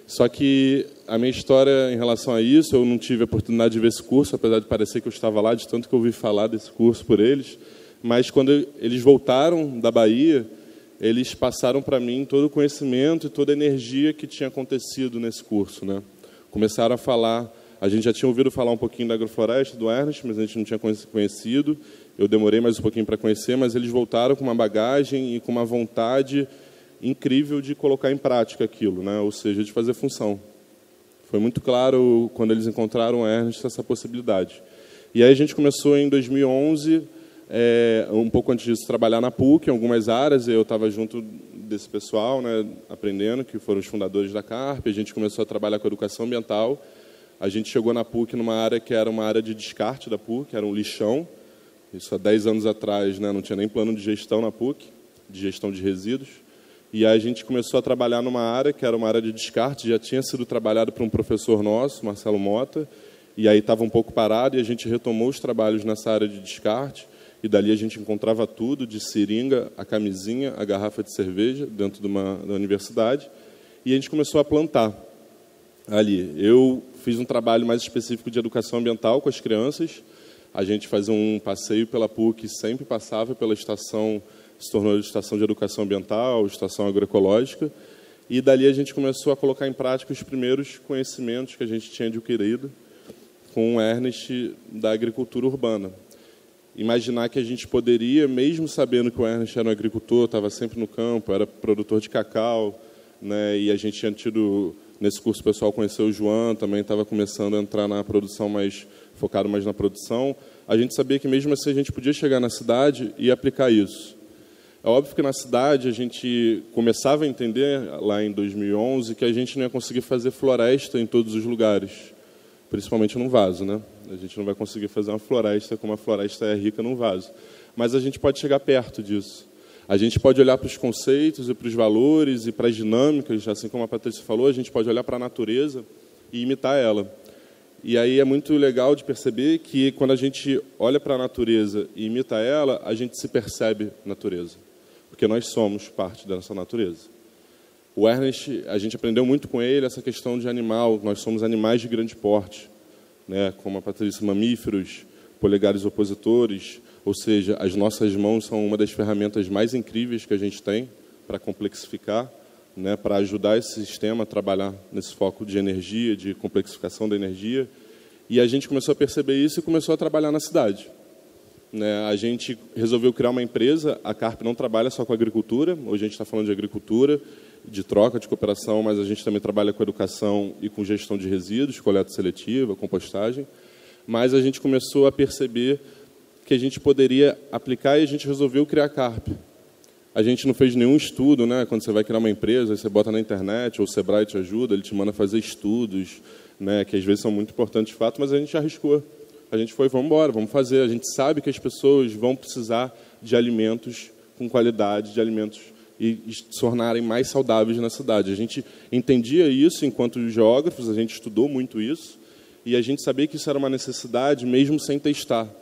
Só que a minha história em relação a isso, eu não tive a oportunidade de ver esse curso, apesar de parecer que eu estava lá, de tanto que eu ouvi falar desse curso por eles. Mas quando eles voltaram da Bahia, eles passaram para mim todo o conhecimento e toda a energia que tinha acontecido nesse curso, né? Começaram a falar, a gente já tinha ouvido falar um pouquinho da agrofloresta, do Ernest, mas a gente não tinha conhecido. Eu demorei mais um pouquinho para conhecer, mas eles voltaram com uma bagagem e com uma vontade incrível de colocar em prática aquilo, né? Ou seja, de fazer função. Foi muito claro, quando eles encontraram o Ernest, essa possibilidade. E aí a gente começou em 2011, um pouco antes disso, trabalhar na PUC, em algumas áreas. Eu estava junto desse pessoal, né, aprendendo, que foram os fundadores da CARP. A gente começou a trabalhar com educação ambiental. A gente chegou na PUC numa área que era uma área de descarte da PUC, era um lixão. Isso há 10 anos atrás, né, não tinha nem plano de gestão na PUC, de gestão de resíduos. E aí a gente começou a trabalhar numa área que era uma área de descarte, já tinha sido trabalhado por um professor nosso, Marcelo Mota, e aí estava um pouco parado, e a gente retomou os trabalhos nessa área de descarte, e dali a gente encontrava tudo, de seringa, a camisinha, a garrafa de cerveja, dentro da universidade, e a gente começou a plantar ali. Eu fiz um trabalho mais específico de educação ambiental com as crianças. A gente fazia um passeio pela PUC, sempre passava pela estação, se tornou a estação de educação ambiental, estação agroecológica, e dali a gente começou a colocar em prática os primeiros conhecimentos que a gente tinha adquirido com o Ernest da agricultura urbana. Imaginar que a gente poderia, mesmo sabendo que o Ernest era um agricultor, estava sempre no campo, era produtor de cacau, né, e a gente tinha tido, nesse curso o pessoal conheceu o João, também estava começando a entrar na produção focado mais na produção, a gente sabia que mesmo assim a gente podia chegar na cidade e aplicar isso. É óbvio que na cidade a gente começava a entender, lá em 2011, que a gente não ia conseguir fazer floresta em todos os lugares, principalmente num vaso, né? A gente não vai conseguir fazer uma floresta como a floresta é rica num vaso. Mas a gente pode chegar perto disso. A gente pode olhar para os conceitos e para os valores e para as dinâmicas, assim como a Patrícia falou, a gente pode olhar para a natureza e imitar ela. E aí é muito legal de perceber que quando a gente olha para a natureza e imita ela, a gente se percebe natureza. Porque nós somos parte dessa natureza. O Ernest, a gente aprendeu muito com ele essa questão de animal. Nós somos animais de grande porte, né? Como a Patrícia, mamíferos, polegares opositores, ou seja, as nossas mãos são uma das ferramentas mais incríveis que a gente tem para complexificar, né? Para ajudar esse sistema a trabalhar nesse foco de energia, de complexificação da energia. E a gente começou a perceber isso e começou a trabalhar na cidade. A gente resolveu criar uma empresa. A CARP não trabalha só com agricultura. Hoje a gente está falando de agricultura, de troca, de cooperação, mas a gente também trabalha com educação e com gestão de resíduos, coleta seletiva, compostagem. Mas a gente começou a perceber que a gente poderia aplicar e a gente resolveu criar a CARP. A gente não fez nenhum estudo, né? Quando você vai criar uma empresa, você bota na internet, ou o Sebrae te ajuda, ele te manda fazer estudos, né? Que às vezes são muito importantes de fato, mas a gente arriscou. A gente foi, vamos embora, vamos fazer. A gente sabe que as pessoas vão precisar de alimentos com qualidade, de alimentos e se tornarem mais saudáveis na cidade. A gente entendia isso enquanto geógrafos, a gente estudou muito isso, e a gente sabia que isso era uma necessidade mesmo sem testar.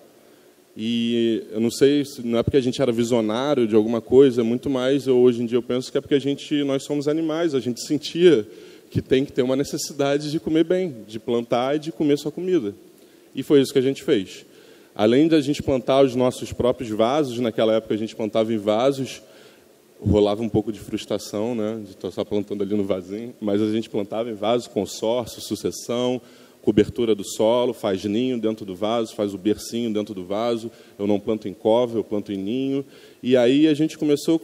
E eu não sei, não é porque a gente era visionário de alguma coisa, muito mais, hoje em dia eu penso que é porque nós somos animais, a gente sentia que tem que ter uma necessidade de comer bem, de plantar e de comer sua comida. E foi isso que a gente fez. Além de a gente plantar os nossos próprios vasos, naquela época a gente plantava em vasos, rolava um pouco de frustração, né, de estar só plantando ali no vasinho, mas a gente plantava em vasos, consórcio, sucessão, cobertura do solo, faz ninho dentro do vaso, faz o bercinho dentro do vaso. Eu não planto em cova, eu planto em ninho. E aí a gente começou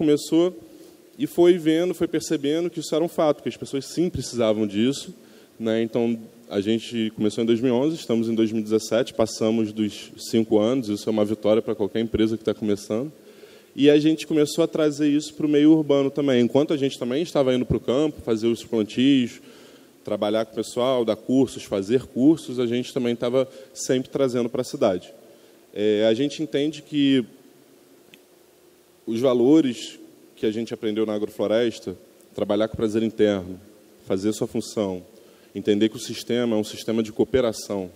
e foi vendo, foi percebendo que isso era um fato, que as pessoas sim precisavam disso, né? Então a gente começou em 2011, estamos em 2017, passamos dos 5 anos, isso é uma vitória para qualquer empresa que está começando. E a gente começou a trazer isso para o meio urbano também. Enquanto a gente também estava indo para o campo, fazer os plantios, trabalhar com o pessoal, dar cursos, fazer cursos, a gente também estava sempre trazendo para a cidade. A gente entende que os valores que a gente aprendeu na agrofloresta, trabalhar com prazer interno, fazer sua função, entender que o sistema é um sistema de cooperação,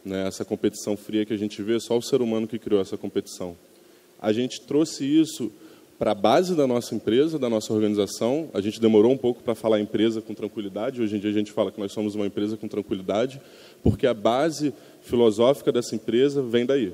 né? Essa competição fria que a gente vê, só o ser humano que criou essa competição. A gente trouxe isso para a base da nossa empresa, da nossa organização. A gente demorou um pouco para falar empresa com tranquilidade. Hoje em dia a gente fala que nós somos uma empresa com tranquilidade, porque a base filosófica dessa empresa vem daí,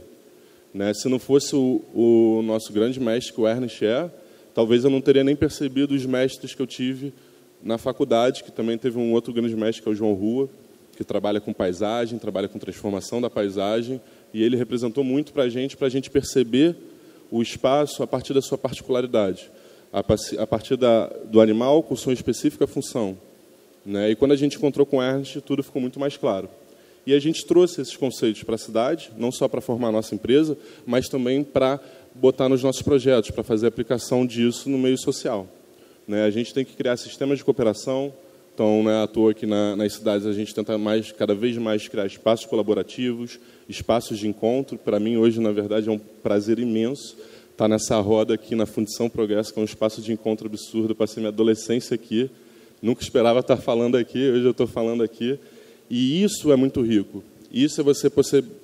né? Se não fosse o nosso grande mestre, o Ernest Scher, talvez eu não teria nem percebido os mestres que eu tive na faculdade, que também teve um outro grande mestre, que é o João Rua, que trabalha com paisagem, trabalha com transformação da paisagem, e ele representou muito para a gente perceber o espaço a partir da sua particularidade, a partir do animal com sua específica função, né? E quando a gente encontrou com o Ernest, tudo ficou muito mais claro. E a gente trouxe esses conceitos para a cidade, não só para formar a nossa empresa, mas também para botar nos nossos projetos, para fazer aplicação disso no meio social, né? A gente tem que criar sistemas de cooperação. Então, não é à toa que nas cidades a gente tenta cada vez mais criar espaços colaborativos, espaços de encontro. Para mim, hoje, na verdade, é um prazer imenso estar nessa roda aqui na Fundição Progresso, que é um espaço de encontro absurdo. Eu passei minha adolescência aqui, nunca esperava estar falando aqui, hoje eu estou falando aqui. E isso é muito rico. Isso é você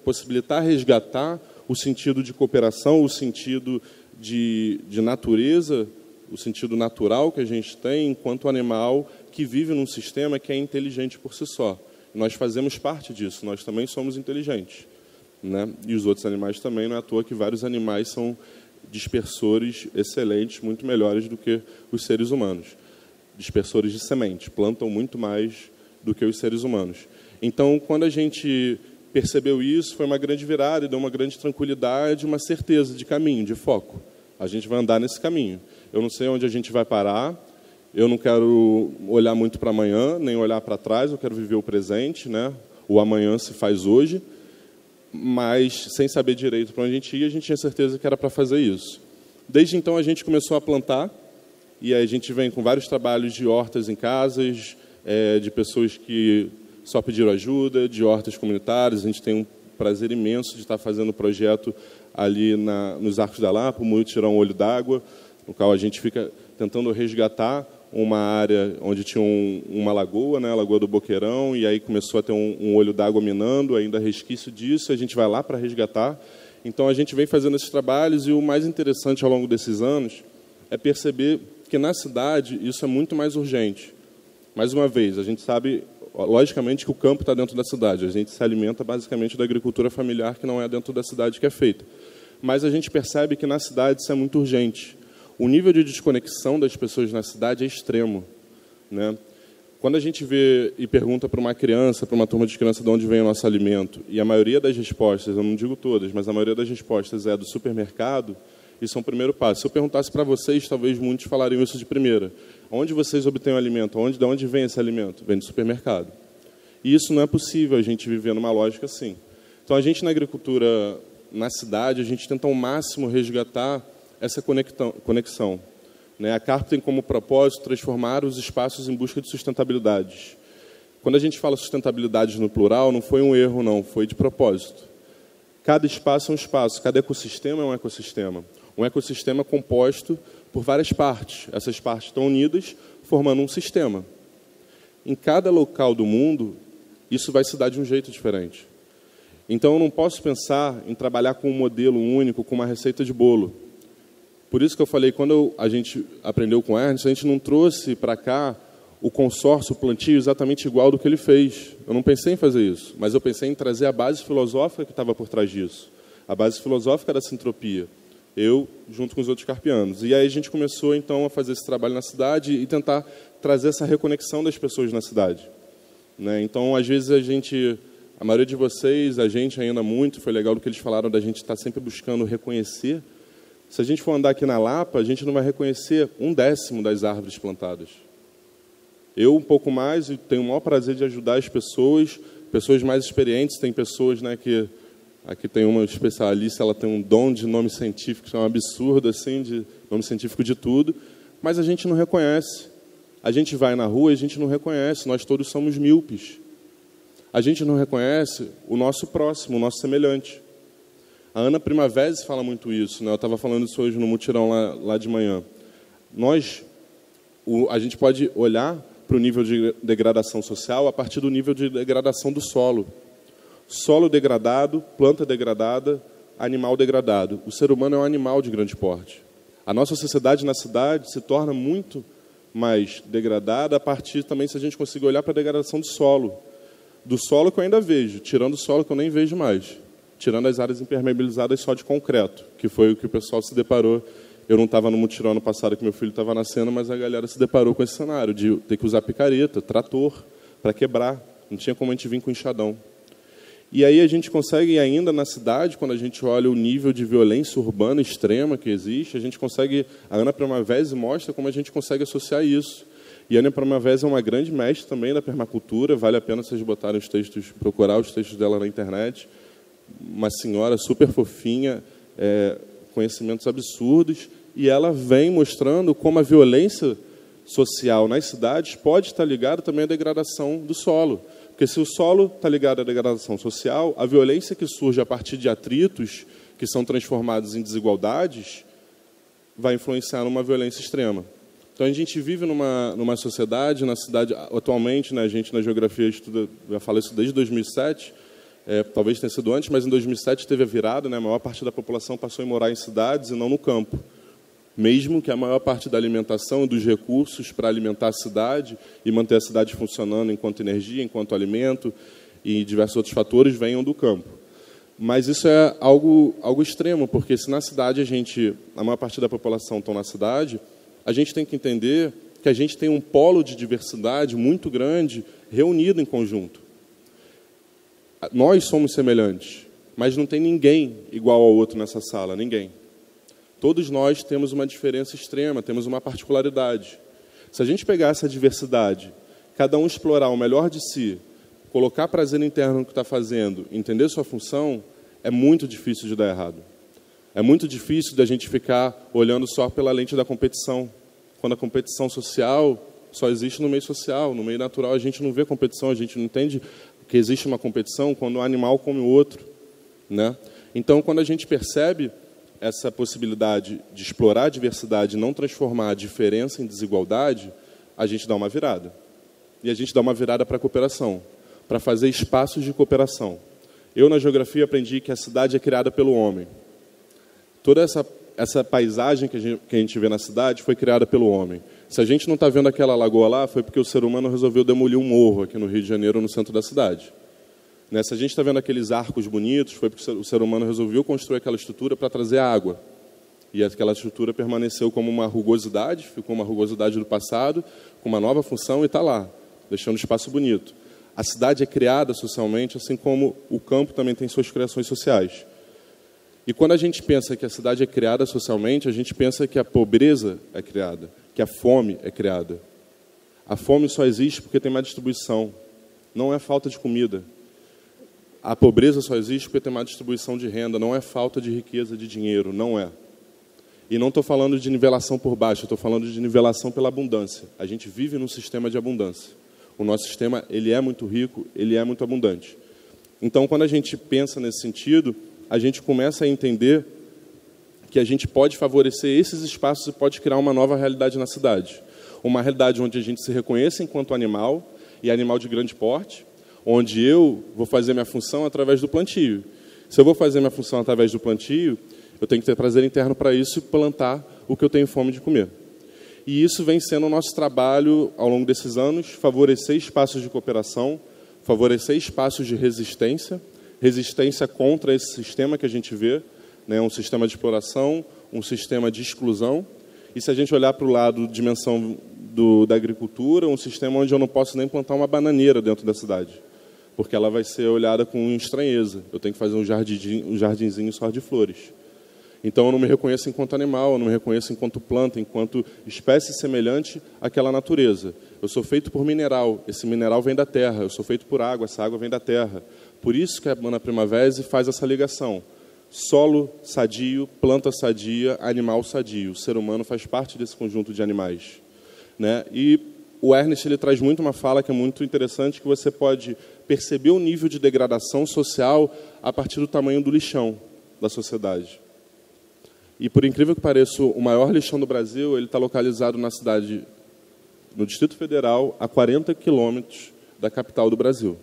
possibilitar resgatar o sentido de cooperação, o sentido de natureza, o sentido natural que a gente tem enquanto animal que vive num sistema que é inteligente por si só. Nós fazemos parte disso, nós também somos inteligentes, né? E os outros animais também, não é à toa que vários animais são dispersores excelentes, muito melhores do que os seres humanos. Dispersores de semente, plantam muito mais do que os seres humanos. Então, quando a gente percebeu isso, foi uma grande virada, e deu uma grande tranquilidade, uma certeza de caminho, de foco. A gente vai andar nesse caminho. Eu não sei onde a gente vai parar, eu não quero olhar muito para amanhã, nem olhar para trás, eu quero viver o presente, né? O amanhã se faz hoje, mas sem saber direito para onde a gente ia, a gente tinha certeza que era para fazer isso. Desde então, a gente começou a plantar, e aí a gente vem com vários trabalhos de hortas em casas, de pessoas que só pediram ajuda, de hortas comunitárias. A gente tem um prazer imenso de estar fazendo o projeto ali nos Arcos da Lapa, o Mutirão Olho d'Água, no qual a gente fica tentando resgatar uma área onde tinha uma lagoa, né, a Lagoa do Boqueirão, e aí começou a ter um olho d'água minando, ainda resquício disso, a gente vai lá para resgatar. Então, a gente vem fazendo esses trabalhos, e o mais interessante ao longo desses anos é perceber que, na cidade, isso é muito mais urgente. Mais uma vez, a gente sabe, logicamente, que o campo está dentro da cidade. A gente se alimenta, basicamente, da agricultura familiar, que não é dentro da cidade que é feita. Mas a gente percebe que, na cidade, isso é muito urgente. O nível de desconexão das pessoas na cidade é extremo, né? Quando a gente vê e pergunta para uma criança, para uma turma de criança, de onde vem o nosso alimento, e a maioria das respostas, eu não digo todas, mas a maioria das respostas é do supermercado, isso é um primeiro passo. Se eu perguntasse para vocês, talvez muitos falariam isso de primeira. Onde vocês obtêm o alimento? De onde vem esse alimento? Vem do supermercado. E isso não é possível, a gente viver numa lógica assim. Então, a gente, na agricultura, na cidade, a gente tenta ao máximo resgatar essa conexão, né? A Carp tem como propósito transformar os espaços em busca de sustentabilidade. Quando a gente fala sustentabilidade no plural, não foi um erro, não, foi de propósito. Cada espaço é um espaço, cada ecossistema é um ecossistema. Um ecossistema composto por várias partes. Essas partes estão unidas, formando um sistema. Em cada local do mundo, isso vai se dar de um jeito diferente. Então, eu não posso pensar em trabalhar com um modelo único, com uma receita de bolo. Por isso que eu falei, quando a gente aprendeu com o Ernest, a gente não trouxe para cá o consórcio, o plantio exatamente igual do que ele fez. Eu não pensei em fazer isso, mas eu pensei em trazer a base filosófica que estava por trás disso. A base filosófica da sintropia. Eu, junto com os outros carpianos. E aí a gente começou, então, a fazer esse trabalho na cidade e tentar trazer essa reconexão das pessoas na cidade, né? Então, às vezes, a maioria de vocês, a gente ainda muito, foi legal do que eles falaram da gente estar sempre buscando reconhecer. Se a gente for andar aqui na Lapa, a gente não vai reconhecer 1/10 das árvores plantadas. Eu, um pouco mais, e tenho o maior prazer de ajudar as pessoas mais experientes. Tem pessoas, né, que Aqui tem uma especialista, ela tem um dom de nome científico, que é um absurdo, assim, de nome científico de tudo, mas a gente não reconhece. A gente vai na rua e a gente não reconhece, nós todos somos míopes. A gente não reconhece o nosso próximo, o nosso semelhante. A Ana Primavera fala muito isso, né? Eu estava falando isso hoje no mutirão lá de manhã. A gente pode olhar para o nível de degradação social a partir do nível de degradação do solo. Solo degradado, planta degradada, animal degradado. O ser humano é um animal de grande porte. A nossa sociedade na cidade se torna muito mais degradada a partir também, se a gente conseguir olhar para a degradação do solo. Do solo que eu ainda vejo, tirando o solo que eu nem vejo mais. Tirando as áreas impermeabilizadas só de concreto, que foi o que o pessoal se deparou. Eu não estava no mutirão ano passado que meu filho estava nascendo, mas a galera se deparou com esse cenário de ter que usar picareta, trator, para quebrar. Não tinha como a gente vir com enxadão. E aí a gente consegue, ainda na cidade, quando a gente olha o nível de violência urbana extrema que existe, a gente consegue... A Ana Primavera mostra como a gente consegue associar isso. E a Ana Primavera é uma grande mestre também da permacultura, vale a pena vocês botarem os textos, procurar os textos dela na internet. Uma senhora super fofinha, conhecimentos absurdos, e ela vem mostrando como a violência social nas cidades pode estar ligada também à degradação do solo. Porque se o solo está ligado à degradação social, a violência que surge a partir de atritos que são transformados em desigualdades vai influenciar numa violência extrema. Então, a gente vive numa sociedade, na cidade, atualmente, né, a gente na geografia estuda, já falo isso desde 2007, talvez tenha sido antes, mas em 2007 teve a virada, né, a maior parte da população passou a morar em cidades e não no campo. Mesmo que a maior parte da alimentação e dos recursos para alimentar a cidade e manter a cidade funcionando enquanto energia, enquanto alimento e diversos outros fatores venham do campo. Mas isso é algo extremo, porque se na cidade a maior parte da população está na cidade, a gente tem que entender que a gente tem um polo de diversidade muito grande reunido em conjunto. Nós somos semelhantes, mas não tem ninguém igual ao outro nessa sala, ninguém. Todos nós temos uma diferença extrema, temos uma particularidade. Se a gente pegar essa diversidade, cada um explorar o melhor de si, colocar prazer interno no que está fazendo, entender sua função, é muito difícil de dar errado. É muito difícil da gente ficar olhando só pela lente da competição. Quando a competição social só existe no meio social, no meio natural a gente não vê competição, a gente não entende que existe uma competição quando um animal come o outro, né? Então, quando a gente percebe essa possibilidade de explorar a diversidade e não transformar a diferença em desigualdade, a gente dá uma virada. E a gente dá uma virada para a cooperação, para fazer espaços de cooperação. Eu, na geografia, aprendi que a cidade é criada pelo homem. Toda essa paisagem que a gente vê na cidade foi criada pelo homem. Se a gente não está vendo aquela lagoa lá, foi porque o ser humano resolveu demolir um morro aqui no Rio de Janeiro, no centro da cidade. Se a gente está vendo aqueles arcos bonitos, foi porque o ser humano resolveu construir aquela estrutura para trazer água. E aquela estrutura permaneceu como uma rugosidade, ficou uma rugosidade do passado, com uma nova função e está lá, deixando o espaço bonito. A cidade é criada socialmente, assim como o campo também tem suas criações sociais. E quando a gente pensa que a cidade é criada socialmente, a gente pensa que a pobreza é criada, que a fome é criada. A fome só existe porque tem má distribuição, não é falta de comida. A pobreza só existe porque tem má distribuição de renda, não é falta de riqueza, de dinheiro, não é. E não estou falando de nivelação por baixo, estou falando de nivelação pela abundância. A gente vive num sistema de abundância. O nosso sistema, ele é muito rico, ele é muito abundante. Então, quando a gente pensa nesse sentido, a gente começa a entender que a gente pode favorecer esses espaços e pode criar uma nova realidade na cidade. Uma realidade onde a gente se reconheça enquanto animal, e animal de grande porte, onde eu vou fazer minha função através do plantio. Se eu vou fazer minha função através do plantio, eu tenho que ter prazer interno para isso e plantar o que eu tenho fome de comer. E isso vem sendo o nosso trabalho ao longo desses anos, favorecer espaços de cooperação, favorecer espaços de resistência contra esse sistema que a gente vê, né, um sistema de exploração, um sistema de exclusão. E se a gente olhar para o lado, dimensão da agricultura, um sistema onde eu não posso nem plantar uma bananeira dentro da cidade, porque ela vai ser olhada com estranheza. Eu tenho que fazer um jardinzinho só de flores. Então, eu não me reconheço enquanto animal, eu não me reconheço enquanto planta, enquanto espécie semelhante àquela natureza. Eu sou feito por mineral, esse mineral vem da terra. Eu sou feito por água, essa água vem da terra. Por isso que a Mana Primavera faz essa ligação. Solo sadio, planta sadia, animal sadio. O ser humano faz parte desse conjunto de animais, né? E o Ernest ele traz muito uma fala que é muito interessante, que você pode perceber o nível de degradação social a partir do tamanho do lixão da sociedade. E, por incrível que pareça, o maior lixão do Brasil ele está localizado na cidade, no Distrito Federal, a 40 quilômetros da capital do Brasil.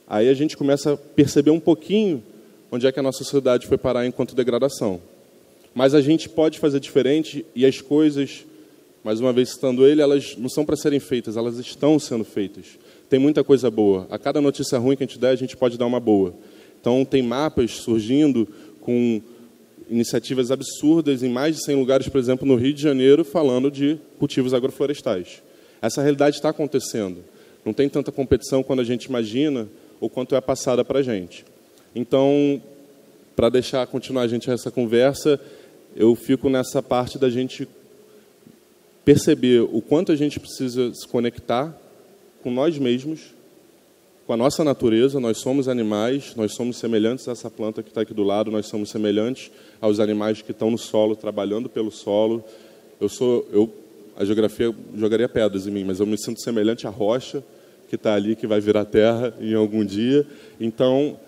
Aí a gente começa a perceber um pouquinho onde é que a nossa sociedade foi parar enquanto degradação. Mas a gente pode fazer diferente e as coisas, mais uma vez citando ele, elas não são para serem feitas, elas estão sendo feitas. Tem muita coisa boa. A cada notícia ruim que a gente der, a gente pode dar uma boa. Então, tem mapas surgindo com iniciativas absurdas em mais de 100 lugares, por exemplo, no Rio de Janeiro, falando de cultivos agroflorestais. Essa realidade está acontecendo. Não tem tanta competição quando a gente imagina ou quanto é passada para a gente. Então, para deixar continuar a gente essa conversa, eu fico nessa parte da gente perceber o quanto a gente precisa se conectar com nós mesmos, com a nossa natureza. Nós somos animais, nós somos semelhantes a essa planta que está aqui do lado, nós somos semelhantes aos animais que estão no solo, trabalhando pelo solo. A geografia jogaria pedras em mim, mas eu me sinto semelhante à rocha que está ali, que vai virar terra em algum dia. Então,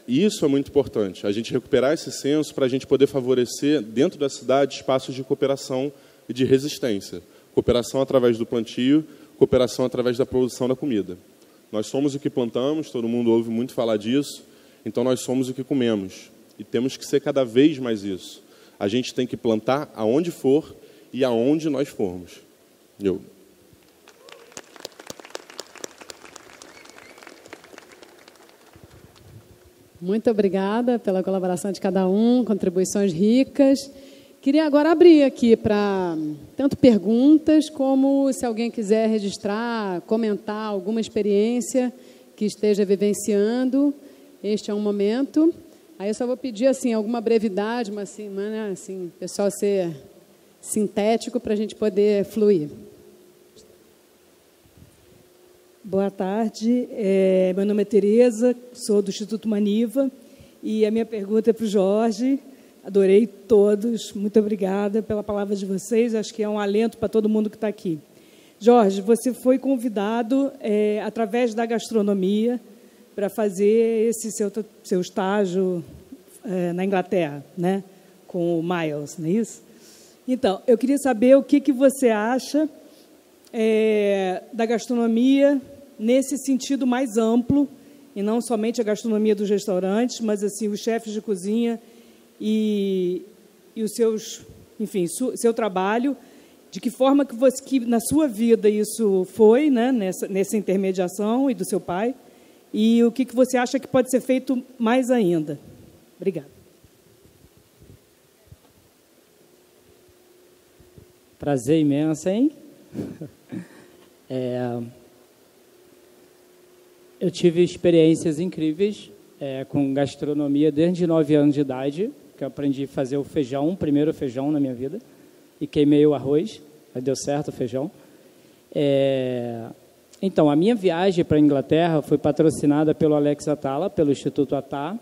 isso é muito importante, a gente recuperar esse senso para a gente poder favorecer, dentro da cidade, espaços de cooperação e de resistência. Cooperação através do plantio, cooperação através da produção da comida. Nós somos o que plantamos, todo mundo ouve muito falar disso, então nós somos o que comemos. E temos que ser cada vez mais isso. A gente tem que plantar aonde for e aonde nós formos. Muito obrigada pela colaboração de cada um, contribuições ricas. Queria agora abrir aqui para tanto perguntas como se alguém quiser registrar, comentar alguma experiência que esteja vivenciando. Este é um momento. Aí eu só vou pedir assim alguma brevidade, mas assim, pessoal ser sintético para a gente poder fluir. Boa tarde, meu nome é Tereza, sou do Instituto Maniva e a minha pergunta é para o Jorge. Adorei todos, muito obrigada pela palavra de vocês, acho que é um alento para todo mundo que está aqui. Jorge, você foi convidado através da gastronomia para fazer esse seu estágio na Inglaterra, né, com o Miles, não é isso? Então, eu queria saber o que você acha da gastronomia nesse sentido mais amplo, e não somente a gastronomia dos restaurantes, mas assim os chefes de cozinha e os seus, enfim, seu trabalho, de que forma que na sua vida isso foi, né, nessa intermediação e do seu pai, e o que você acha que pode ser feito mais ainda. Obrigada. Prazer imenso, hein? Eu tive experiências incríveis com gastronomia desde 9 anos de idade, que eu aprendi a fazer o primeiro feijão na minha vida, e queimei o arroz, aí deu certo o feijão. Então, a minha viagem para a Inglaterra foi patrocinada pelo Alex Atala, pelo Instituto Atá,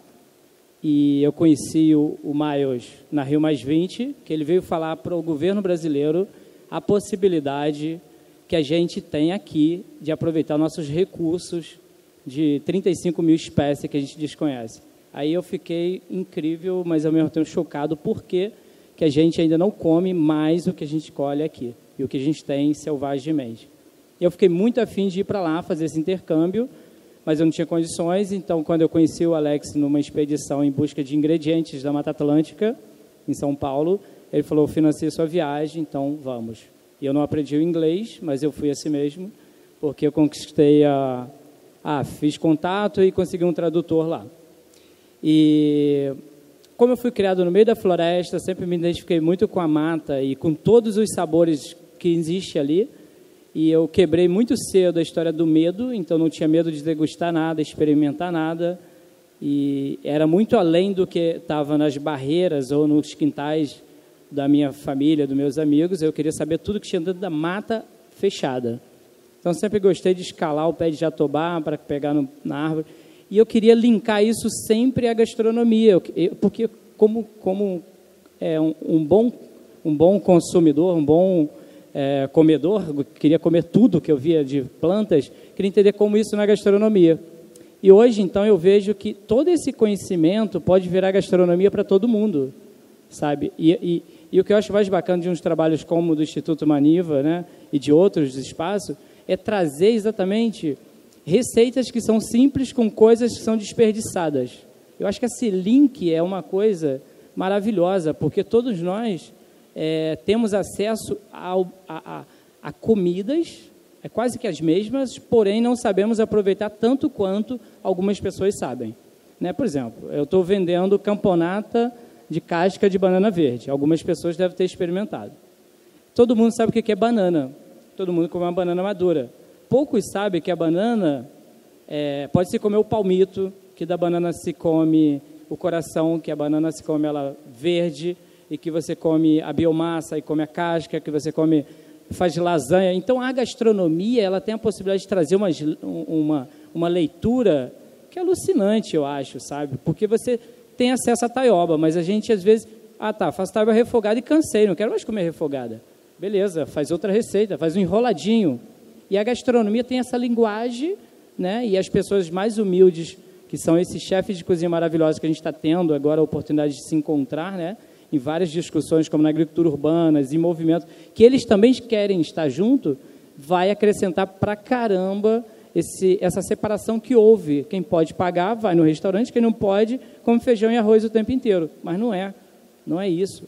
e eu conheci o Miles na Rio Mais 20, que ele veio falar para o governo brasileiro a possibilidade que a gente tem aqui de aproveitar nossos recursos de 35 mil espécies que a gente desconhece. Aí eu fiquei incrível, mas ao mesmo tempo chocado, porque que a gente ainda não come mais o que a gente colhe aqui, e o que a gente tem selvagemmente. Eu fiquei muito afim de ir para lá, fazer esse intercâmbio, mas eu não tinha condições, então quando eu conheci o Alex numa expedição em busca de ingredientes da Mata Atlântica, em São Paulo, ele falou, financiei sua viagem, então vamos. E eu não aprendi o inglês, mas eu fui assim mesmo, porque eu conquistei fiz contato e consegui um tradutor lá. E como eu fui criado no meio da floresta, sempre me identifiquei muito com a mata e com todos os sabores que existem ali. E eu quebrei muito cedo a história do medo, então não tinha medo de degustar nada, experimentar nada. E era muito além do que estava nas barreiras ou nos quintais da minha família, dos meus amigos. Eu queria saber tudo que tinha dentro da mata fechada. Então, sempre gostei de escalar o pé de jatobá para pegar na árvore. E eu queria linkar isso sempre à gastronomia, porque como um bom consumidor, um bom comedor, queria comer tudo que eu via de plantas, queria entender como isso na gastronomia. E hoje, então, eu vejo que todo esse conhecimento pode virar gastronomia para todo mundo, sabe? E o que eu acho mais bacana de uns trabalhos como o do Instituto Maniva, né, e de outros espaços, é trazer exatamente receitas que são simples com coisas que são desperdiçadas. Eu acho que esse link é uma coisa maravilhosa, porque todos nós temos acesso a comidas, quase que as mesmas, porém não sabemos aproveitar tanto quanto algumas pessoas sabem. Né? Por exemplo, eu estou vendendo camponata de casca de banana verde. Algumas pessoas devem ter experimentado. Todo mundo sabe o que é banana. Todo mundo come uma banana madura. Poucos sabem que a banana pode se comer o palmito, que da banana se come o coração, que a banana se come ela verde, e que você come a biomassa e come a casca, que você faz lasanha. Então, a gastronomia ela tem a possibilidade de trazer uma leitura que é alucinante, eu acho, sabe? Porque você tem acesso à taioba, mas a gente, às vezes, faço taioba refogada e cansei, não quero mais comer refogada. Beleza, faz outra receita, faz um enroladinho. E a gastronomia tem essa linguagem, né? E as pessoas mais humildes, que são esses chefes de cozinha maravilhosos que a gente está tendo agora a oportunidade de se encontrar, né? Em várias discussões, como na agricultura urbana, em movimentos, que eles também querem estar junto, vai acrescentar pra caramba essa separação que houve. Quem pode pagar, vai no restaurante, quem não pode, come feijão e arroz o tempo inteiro. Mas não é isso.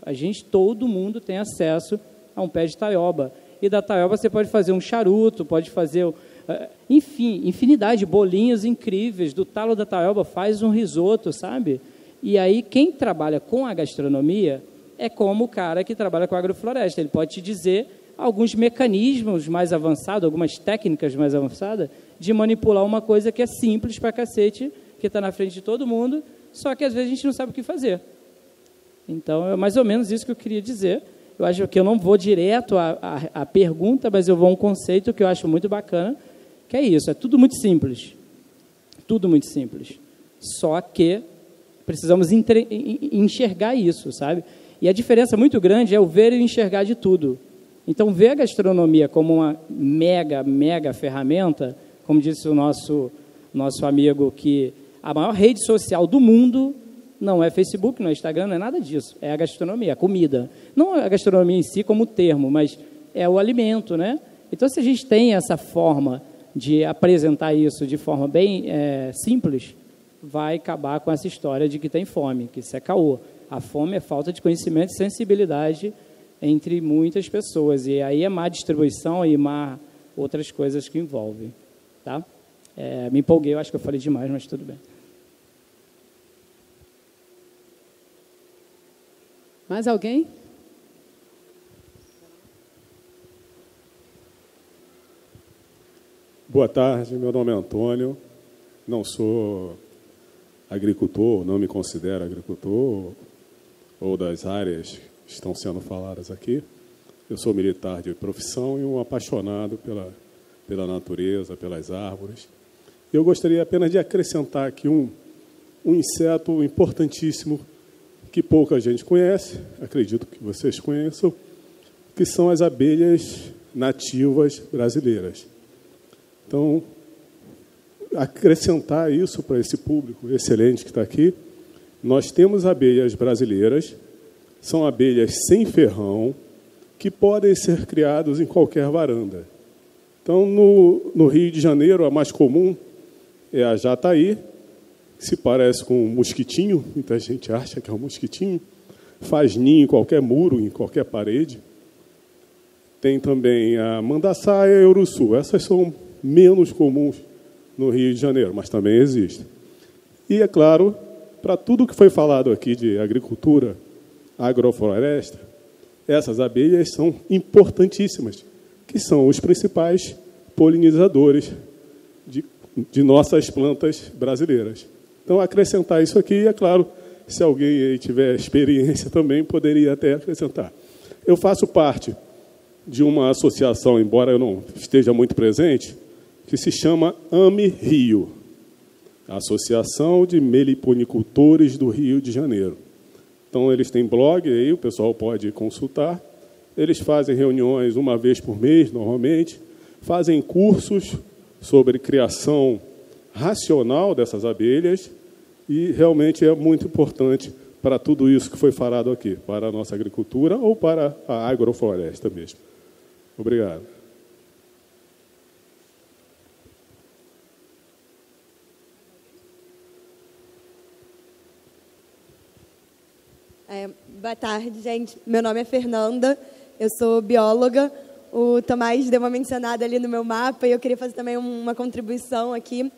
Todo mundo tem acesso a um pé de taioba. E da taioba você pode fazer um charuto, pode fazer, enfim, infinidade de bolinhos incríveis. Do talo da taioba faz um risoto, sabe? E aí quem trabalha com a gastronomia é como o cara que trabalha com a agrofloresta. Ele pode te dizer alguns mecanismos mais avançados, algumas técnicas mais avançadas de manipular uma coisa que é simples pra cacete, que está na frente de todo mundo, só que às vezes a gente não sabe o que fazer. Então, é mais ou menos isso que eu queria dizer. Eu acho que eu não vou direto à pergunta, mas eu vou a um conceito que eu acho muito bacana, que é isso, é tudo muito simples. Tudo muito simples. Só que precisamos enxergar isso, sabe? E a diferença muito grande é o ver e o enxergar de tudo. Então, ver a gastronomia como uma mega ferramenta, como disse o nosso amigo, que a maior rede social do mundo não é Facebook, não é Instagram, não é nada disso. É a gastronomia, a comida. Não a gastronomia em si como termo, mas é o alimento, né? Então, se a gente tem essa forma de apresentar isso de forma bem simples, vai acabar com essa história de que tem fome, que isso é caô. A fome é falta de conhecimento e sensibilidade entre muitas pessoas. E aí é má distribuição e má outras coisas que envolvem. Tá? Me empolguei, eu acho que eu falei demais, mas tudo bem. Mais alguém? Boa tarde, meu nome é Antônio. Não sou agricultor, não me considero agricultor, ou das áreas que estão sendo faladas aqui. Eu sou militar de profissão e um apaixonado pela natureza, pelas árvores. Eu gostaria apenas de acrescentar aqui um inseto importantíssimo que pouca gente conhece, acredito que vocês conheçam, que são as abelhas nativas brasileiras. Então, acrescentar isso para esse público excelente que está aqui, nós temos abelhas brasileiras, são abelhas sem ferrão, que podem ser criados em qualquer varanda. Então, no Rio de Janeiro, a mais comum é a jataí, que se parece com um mosquitinho, muita gente acha que é um mosquitinho, faz ninho em qualquer muro, em qualquer parede. Tem também a mandaçaia e a uruçu. Essas são menos comuns no Rio de Janeiro, mas também existem. E, é claro, para tudo que foi falado aqui de agricultura, agrofloresta, essas abelhas são importantíssimas, que são os principais polinizadores de nossas plantas brasileiras. Então, acrescentar isso aqui, é claro, se alguém aí tiver experiência também, poderia até acrescentar. Eu faço parte de uma associação, embora eu não esteja muito presente, que se chama AME Rio, Associação de Meliponicultores do Rio de Janeiro. Então, eles têm blog aí, o pessoal pode consultar. Eles fazem reuniões uma vez por mês, normalmente, fazem cursos sobre criação racional dessas abelhas e realmente é muito importante para tudo isso que foi falado aqui, para a nossa agricultura ou para a agrofloresta mesmo. Obrigado. Boa tarde, gente. Meu nome é Fernanda, eu sou bióloga. O Tomás deu uma mencionada ali no meu mapa e eu queria fazer também uma contribuição aqui.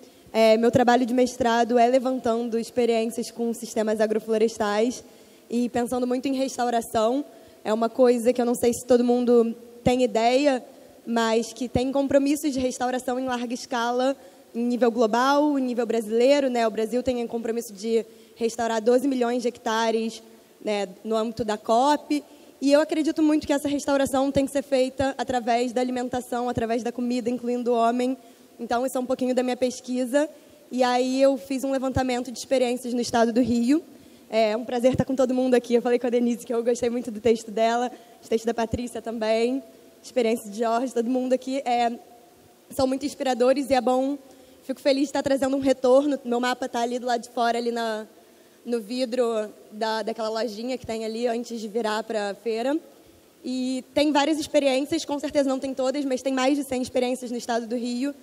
Meu trabalho de mestrado é levantando experiências com sistemas agroflorestais e pensando muito em restauração. É uma coisa que eu não sei se todo mundo tem ideia, mas que tem compromissos de restauração em larga escala, em nível global, em nível brasileiro, né? O Brasil tem um compromisso de restaurar 12 milhões de hectares, né, no âmbito da COP. E eu acredito muito que essa restauração tem que ser feita através da alimentação, através da comida, incluindo o homem. Então, isso é um pouquinho da minha pesquisa. E aí eu fiz um levantamento de experiências no estado do Rio. É um prazer estar com todo mundo aqui. Eu falei com a Denise que eu gostei muito do texto dela, o texto da Patrícia também, experiência de Jorge, todo mundo aqui. São muito inspiradores e é bom. Fico feliz de estar trazendo um retorno. Meu mapa está ali do lado de fora, ali no vidro daquela lojinha que tem ali antes de virar para a feira. E tem várias experiências, com certeza não tem todas, mas tem mais de 100 experiências no estado do Rio.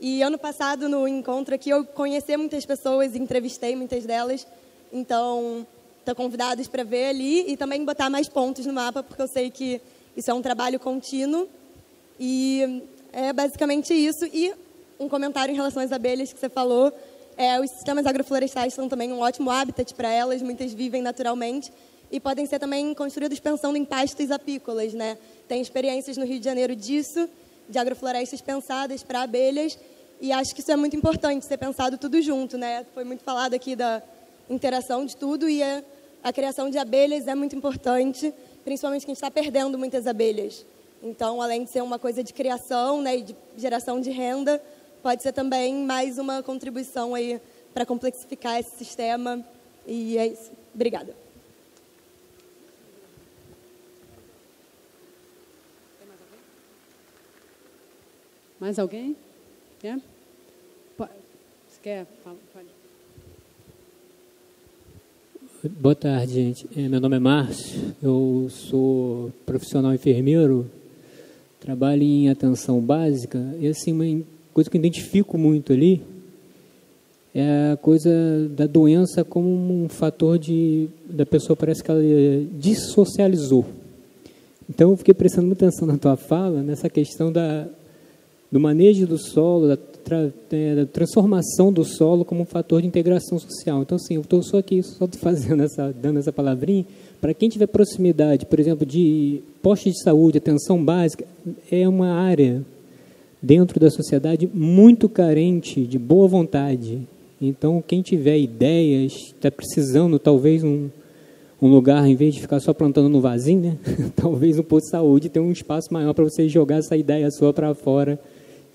E ano passado, no encontro aqui, eu conheci muitas pessoas e entrevistei muitas delas. Então, estão convidados para ver ali e também botar mais pontos no mapa, porque eu sei que isso é um trabalho contínuo. E é basicamente isso. E um comentário em relação às abelhas que você falou. Os sistemas agroflorestais são também um ótimo habitat para elas, muitas vivem naturalmente e podem ser também construídos pensando em pastos apícolas, né? Tem experiências no Rio de Janeiro disso, de agroflorestas pensadas para abelhas, e acho que isso é muito importante, ser pensado tudo junto, né? Foi muito falado aqui da interação de tudo e a criação de abelhas é muito importante, principalmente que a gente está perdendo muitas abelhas. Então, além de ser uma coisa de criação, né, e de geração de renda, pode ser também mais uma contribuição aí para complexificar esse sistema. E é isso. Obrigada. Mais alguém? Quer? Você quer? Pode. Boa tarde, gente. Meu nome é Márcio, eu sou profissional enfermeiro, trabalho em atenção básica e assim, uma coisa que eu identifico muito ali é a coisa da doença como um fator da pessoa, parece que ela dissocializou. Então, eu fiquei prestando muita atenção na tua fala, nessa questão do manejo do solo, da transformação do solo como um fator de integração social. Então, assim, eu estou só aqui, dando essa palavrinha, para quem tiver proximidade, por exemplo, de postos de saúde, atenção básica, é uma área dentro da sociedade muito carente de boa vontade. Então, quem tiver ideias, está precisando, talvez, um lugar, em vez de ficar só plantando no vasinho, né? Talvez um posto de saúde tenha um espaço maior para você jogar essa ideia sua para fora,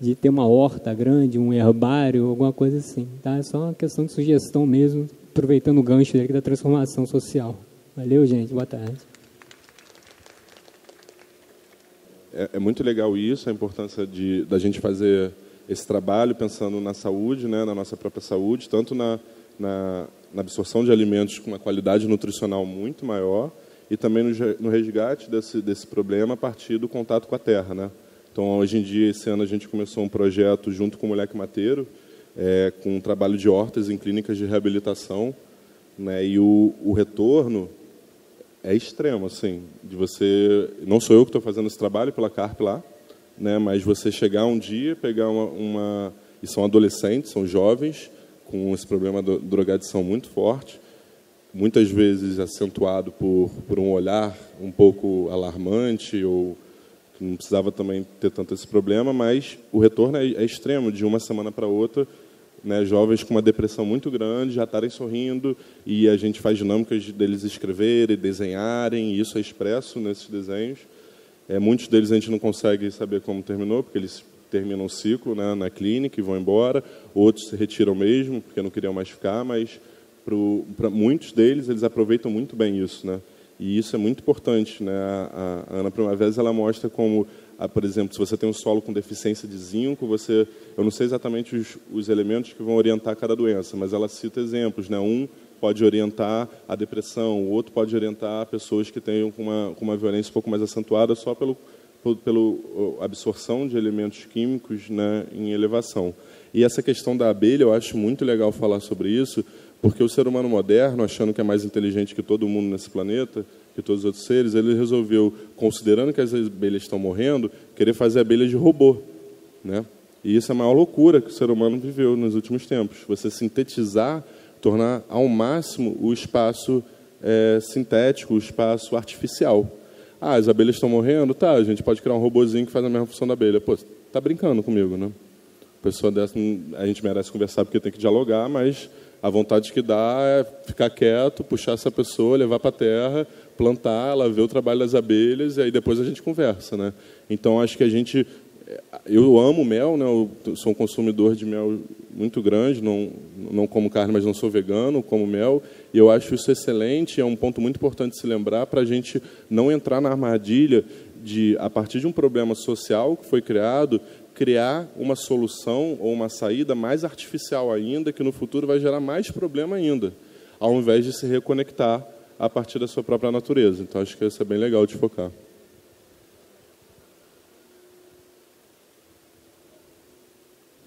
de ter uma horta grande, um herbário, alguma coisa assim. Tá? É só uma questão de sugestão mesmo, aproveitando o gancho da transformação social. Valeu, gente. Boa tarde. É muito legal isso, a importância da gente fazer esse trabalho pensando na saúde, né, na nossa própria saúde, tanto na absorção de alimentos com uma qualidade nutricional muito maior e também no resgate desse problema a partir do contato com a terra, né? Então, hoje em dia, esse ano, a gente começou um projeto junto com o Moleque Mateiro, com um trabalho de hortas em clínicas de reabilitação, né, e o retorno é extremo, assim, de você... Não sou eu que estou fazendo esse trabalho pela CARP lá, né, mas você chegar um dia, pegar e são adolescentes, são jovens, com esse problema de drogadição muito forte, muitas vezes acentuado por um olhar um pouco alarmante, ou que não precisava também ter tanto esse problema, mas o retorno é extremo, de uma semana para outra, né, jovens com uma depressão muito grande já estarem sorrindo, e a gente faz dinâmicas deles escreverem, desenharem, e isso é expresso nesses desenhos. Muitos deles a gente não consegue saber como terminou, porque eles terminam o ciclo, né, na clínica e vão embora. Outros se retiram mesmo, porque não queriam mais ficar, mas para muitos deles, eles aproveitam muito bem isso, né? E isso é muito importante, né? A Ana Primavera, ela mostra como, por exemplo, se você tem um solo com deficiência de zinco, eu não sei exatamente os elementos que vão orientar cada doença, mas ela cita exemplos, né? Um pode orientar a depressão, o outro pode orientar pessoas que tenham com uma violência um pouco mais acentuada só pela absorção de elementos químicos, né, em elevação. E essa questão da abelha, eu acho muito legal falar sobre isso, porque o ser humano moderno, achando que é mais inteligente que todo mundo nesse planeta, que todos os outros seres, ele resolveu, considerando que as abelhas estão morrendo, querer fazer abelhas de robô, né? E isso é a maior loucura que o ser humano viveu nos últimos tempos. Você sintetizar, tornar ao máximo o espaço sintético, o espaço artificial. As abelhas estão morrendo? Tá, a gente pode criar um robozinho que faz a mesma função da abelha. Pô, tá brincando comigo, né? Pessoa dessa, a gente merece conversar porque tem que dialogar, mas a vontade que dá é ficar quieto, puxar essa pessoa, levar para a terra, plantar, ela ver o trabalho das abelhas, e aí depois a gente conversa, né? Então, acho que eu amo mel, né? Eu sou um consumidor de mel muito grande, não como carne, mas não sou vegano, como mel, e eu acho isso excelente, é um ponto muito importante se lembrar para a gente não entrar na armadilha de, a partir de um problema social que foi criado, criar uma solução ou uma saída mais artificial ainda, que no futuro vai gerar mais problema ainda, ao invés de se reconectar a partir da sua própria natureza. Então, acho que isso é bem legal de focar.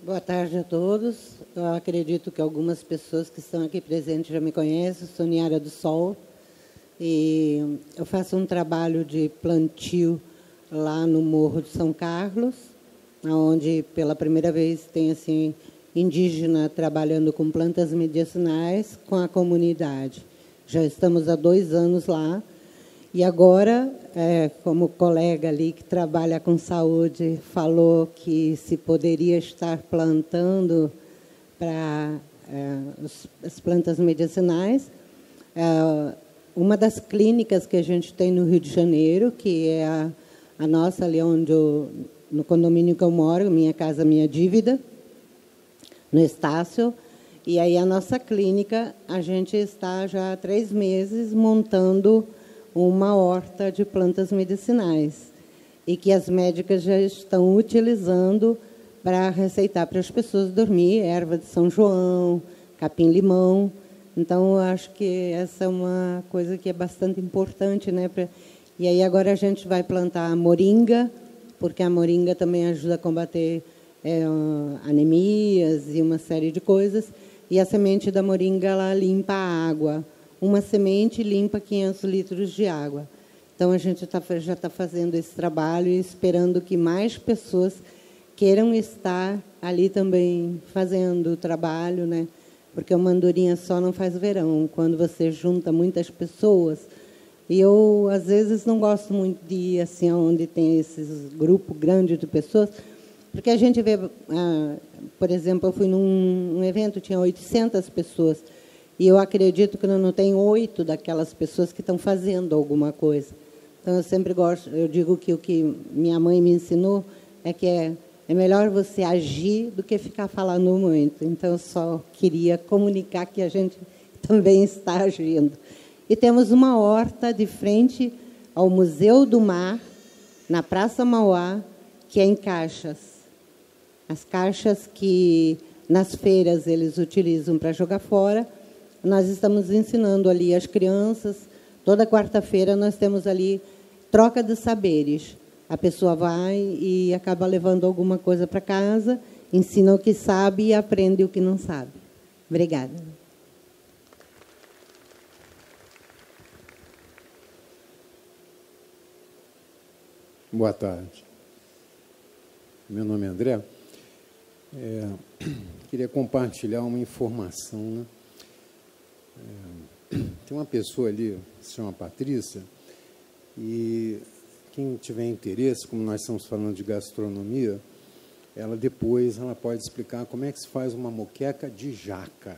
Boa tarde a todos. Eu acredito que algumas pessoas que estão aqui presentes já me conhecem. Sou Niara do Sol e eu faço um trabalho de plantio lá no Morro de São Carlos, onde pela primeira vez tem assim indígena trabalhando com plantas medicinais com a comunidade. Já estamos há 2 anos lá e agora, como o colega ali que trabalha com saúde falou que se poderia estar plantando para as plantas medicinais, uma das clínicas que a gente tem no Rio de Janeiro, que é a nossa ali onde no condomínio que eu moro, Minha Casa Minha Dívida, no Estácio. E aí a nossa clínica, a gente está já há 3 meses montando uma horta de plantas medicinais e que as médicas já estão utilizando para receitar para as pessoas dormir, erva de São João, capim-limão. Então, eu acho que essa é uma coisa que é bastante importante, né? E aí agora a gente vai plantar a moringa, porque a moringa também ajuda a combater anemias e uma série de coisas. E a semente da moringa, ela limpa a água. Uma semente limpa 500 litros de água. Então, a gente já está fazendo esse trabalho e esperando que mais pessoas queiram estar ali também fazendo o trabalho, né? Porque uma andorinha só não faz verão. Quando você junta muitas pessoas... E eu, às vezes, não gosto muito de ir assim, onde tem esses grupos grandes de pessoas, porque a gente vê, por exemplo, eu fui num evento, tinha 800 pessoas, e eu acredito que não tem 8 daquelas pessoas que estão fazendo alguma coisa. Então, eu sempre gosto, eu digo que o que minha mãe me ensinou é que é melhor você agir do que ficar falando muito. Então, eu só queria comunicar que a gente também está agindo. E temos uma horta de frente ao Museu do Mar, na Praça Mauá, que é em caixas. As caixas que nas feiras eles utilizam para jogar fora, nós estamos ensinando ali as crianças. Toda quarta-feira nós temos ali troca de saberes. A pessoa vai e acaba levando alguma coisa para casa, ensina o que sabe e aprende o que não sabe. Obrigada. Boa tarde. Meu nome é André. Queria compartilhar uma informação, né? Tem uma pessoa ali, que se chama Patrícia, e quem tiver interesse, como nós estamos falando de gastronomia, depois ela pode explicar como é que se faz uma moqueca de jaca.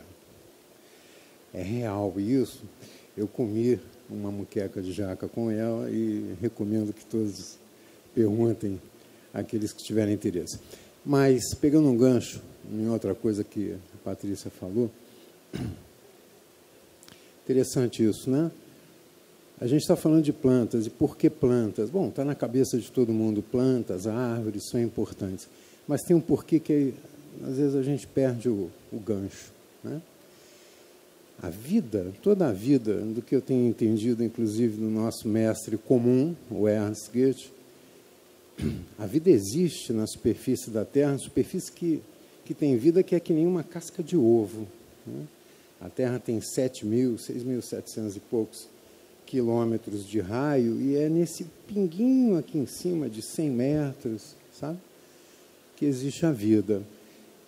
É real isso. Eu comi uma moqueca de jaca com ela e recomendo que todos perguntem àqueles que tiverem interesse. Mas, pegando um gancho em outra coisa que a Patrícia falou, interessante isso, né? A gente está falando de plantas, e por que plantas? Bom, está na cabeça de todo mundo, plantas, árvores são importantes, mas tem um porquê que, às vezes, a gente perde o gancho, né? A vida, toda a vida, do que eu tenho entendido, inclusive, do nosso mestre comum, o Ernst Goethe, a vida existe na superfície da Terra, superfície que tem vida que é que nem uma casca de ovo, né? A Terra tem 6.700 e poucos quilômetros de raio, e é nesse pinguinho aqui em cima, de 100 metros, sabe, que existe a vida.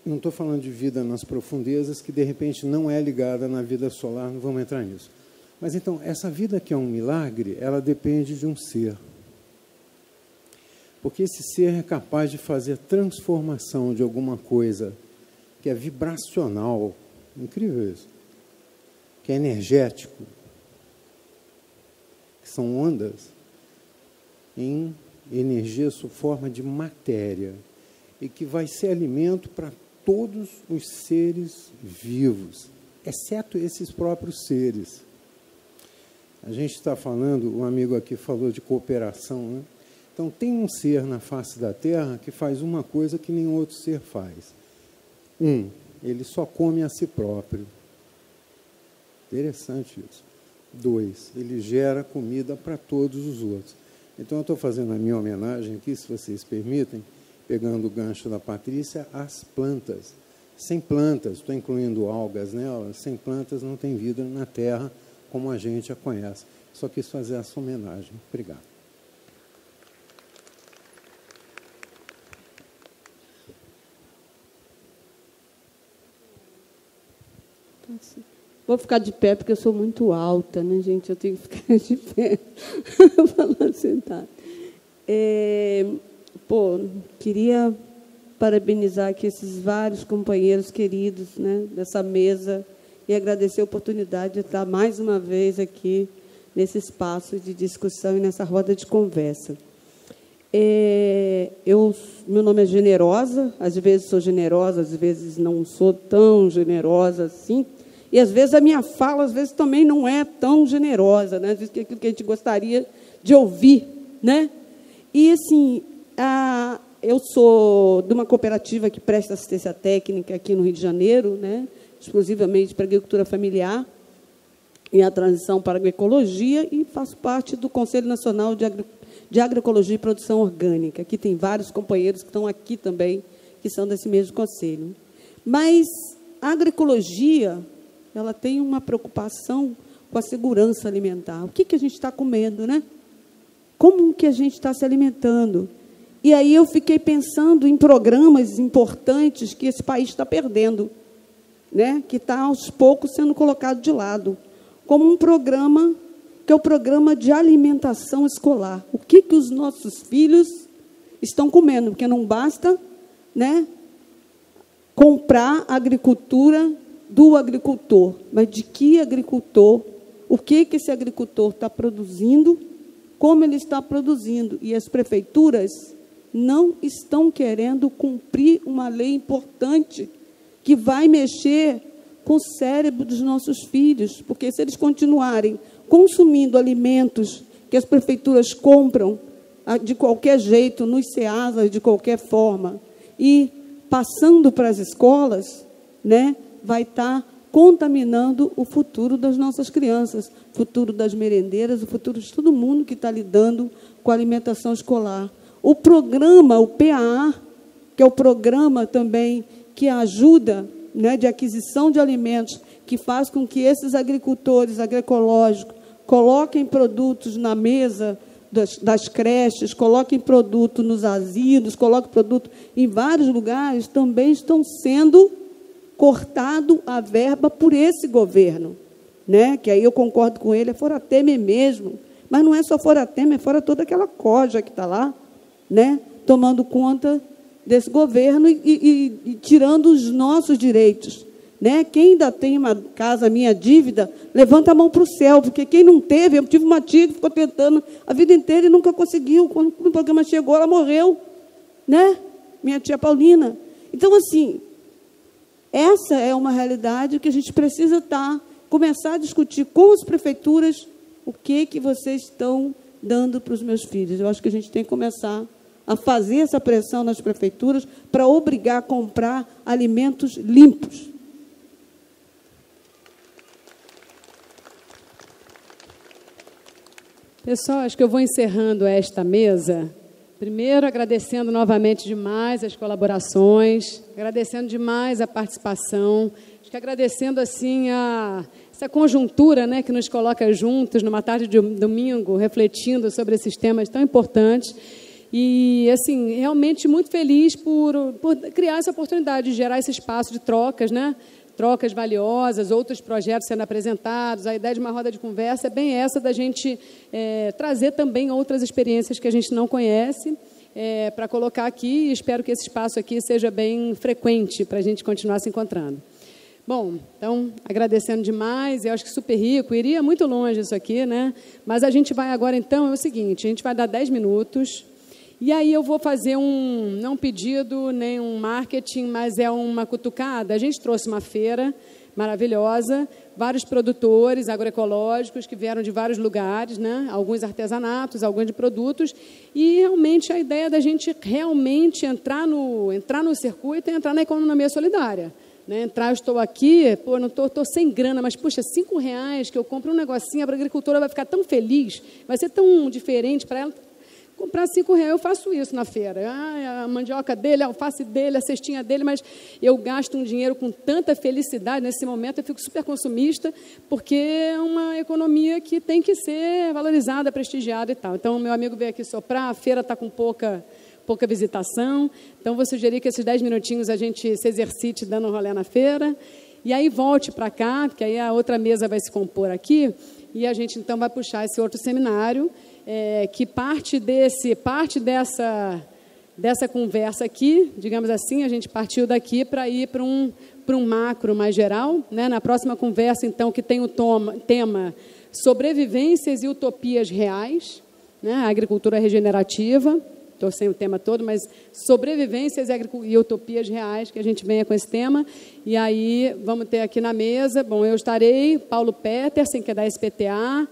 Não estou falando de vida nas profundezas, que de repente não é ligada na vida solar, não vamos entrar nisso. Mas então, essa vida que é um milagre, ela depende de um ser. Porque esse ser é capaz de fazer transformação de alguma coisa que é vibracional, incrível isso, que é energético, que são ondas, em energia sob forma de matéria, e que vai ser alimento para todos os seres vivos, exceto esses próprios seres. A gente está falando, um amigo aqui falou de cooperação, né? Então, tem um ser na face da Terra que faz uma coisa que nenhum outro ser faz. Ele só come a si próprio. Interessante isso. 2, ele gera comida para todos os outros. Então, eu estou fazendo a minha homenagem aqui, se vocês permitem, pegando o gancho da Patrícia, às plantas. Sem plantas, estou incluindo algas nelas, sem plantas não tem vida na Terra como a gente a conhece. Só quis fazer essa homenagem. Obrigado. Vou ficar de pé, porque eu sou muito alta, né, gente? Eu tenho que ficar de pé. Falando sentado. Queria parabenizar aqui esses vários companheiros queridos, né, dessa mesa, e agradecer a oportunidade de estar mais uma vez aqui nesse espaço de discussão e nessa roda de conversa. Meu nome é Generosa, às vezes sou generosa, às vezes não sou tão generosa assim, e às vezes a minha fala, às vezes também não é tão generosa, né? Às vezes é aquilo que a gente gostaria de ouvir, né? E assim, eu sou de uma cooperativa que presta assistência técnica aqui no Rio de Janeiro, né? Exclusivamente para a agricultura familiar e a transição para a agroecologia, e faço parte do Conselho Nacional de Agroecologia e Produção Orgânica. Aqui tem vários companheiros que estão aqui também, que são desse mesmo conselho. Mas a agroecologia, ela tem uma preocupação com a segurança alimentar. O que a gente está comendo, né? Como que a gente está se alimentando? E aí eu fiquei pensando em programas importantes que esse país está perdendo, né? Que está, aos poucos, sendo colocado de lado, como um programa que é o programa de alimentação escolar. O que os nossos filhos estão comendo? Porque não basta, né, comprar a agricultura do agricultor, mas de que agricultor, o que esse agricultor está produzindo, como ele está produzindo. E as prefeituras não estão querendo cumprir uma lei importante que vai mexer com o cérebro dos nossos filhos, porque se eles continuarem consumindo alimentos que as prefeituras compram de qualquer jeito, nos ceasas, de qualquer forma, e passando para as escolas, né, vai estar contaminando o futuro das nossas crianças, o futuro das merendeiras, o futuro de todo mundo que está lidando com a alimentação escolar. O programa, o PAA, que é o programa também que ajuda, né, de aquisição de alimentos, que faz com que esses agricultores agroecológicos coloquem produtos na mesa das creches, coloquem produto nos asilos, coloquem produto em vários lugares, também estão sendo cortado a verba por esse governo, né? Que aí eu concordo com ele, é fora Temer mesmo, mas não é só fora Temer, é fora toda aquela coja que está lá, né? Tomando conta desse governo e tirando os nossos direitos. Né? Quem ainda tem uma casa, minha dívida, levanta a mão para o céu, porque quem não teve, eu tive uma tia que ficou tentando a vida inteira e nunca conseguiu. Quando o programa chegou, ela morreu. Né? Minha tia Paulina. Então, assim, essa é uma realidade que a gente precisa começar a discutir com as prefeituras o que vocês estão dando para os meus filhos. Eu acho que a gente tem que começar a fazer essa pressão nas prefeituras para obrigar a comprar alimentos limpos. Pessoal, acho que eu vou encerrando esta mesa. Primeiro, agradecendo novamente demais as colaborações, agradecendo demais a participação, acho que agradecendo assim essa conjuntura, né, que nos coloca juntos numa tarde de domingo, refletindo sobre esses temas tão importantes. E, assim, realmente muito feliz por criar essa oportunidade de gerar esse espaço de trocas, né? Trocas valiosas, outros projetos sendo apresentados. A ideia de uma roda de conversa é bem essa, da gente trazer também outras experiências que a gente não conhece para colocar aqui, e espero que esse espaço aqui seja bem frequente para a gente continuar se encontrando. Bom, então, agradecendo demais, eu acho que super rico, iria muito longe isso aqui, né? Mas a gente vai agora, então, é o seguinte, a gente vai dar 10 minutos, e aí eu vou fazer não um pedido, nem um marketing, mas é uma cutucada. A gente trouxe uma feira maravilhosa, vários produtores agroecológicos que vieram de vários lugares, né? Alguns artesanatos, alguns de produtos, e realmente a ideia da gente realmente entrar no circuito e entrar na economia solidária. Né? Eu estou aqui, pô, não estou sem grana, mas, puxa, R$5 que eu compro um negocinho, a agricultora vai ficar tão feliz, vai ser tão diferente para ela. Comprar R$5, eu faço isso na feira. A mandioca dele, a alface dele, a cestinha dele, mas eu gasto um dinheiro com tanta felicidade nesse momento, eu fico super consumista, porque é uma economia que tem que ser valorizada, prestigiada e tal. Então, meu amigo veio aqui soprar, a feira está com pouca visitação, então vou sugerir que esses 10 minutinhos a gente se exercite dando um rolê na feira, e aí volte para cá, porque aí a outra mesa vai se compor aqui, e a gente então vai puxar esse outro seminário, que parte dessa conversa aqui, digamos assim, a gente partiu daqui para ir para um macro mais geral, né? Na próxima conversa, então, que tem o tema sobrevivências e utopias reais, né? A agricultura regenerativa, estou sem o tema todo, mas sobrevivências e utopias reais, que a gente venha com esse tema, e aí vamos ter aqui na mesa, bom, eu estarei, Paulo Petersen, que é da SPTA,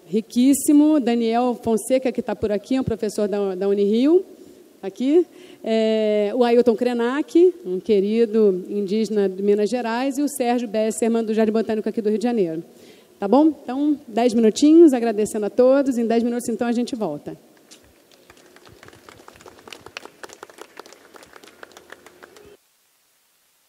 riquíssimo, Daniel Fonseca, que está por aqui, é um professor da Unirio, aqui, o Ailton Krenak, um querido indígena de Minas Gerais, e o Sérgio Besserman, do Jardim Botânico aqui do Rio de Janeiro. Tá bom? Então, 10 minutinhos, agradecendo a todos, em 10 minutos, então, a gente volta.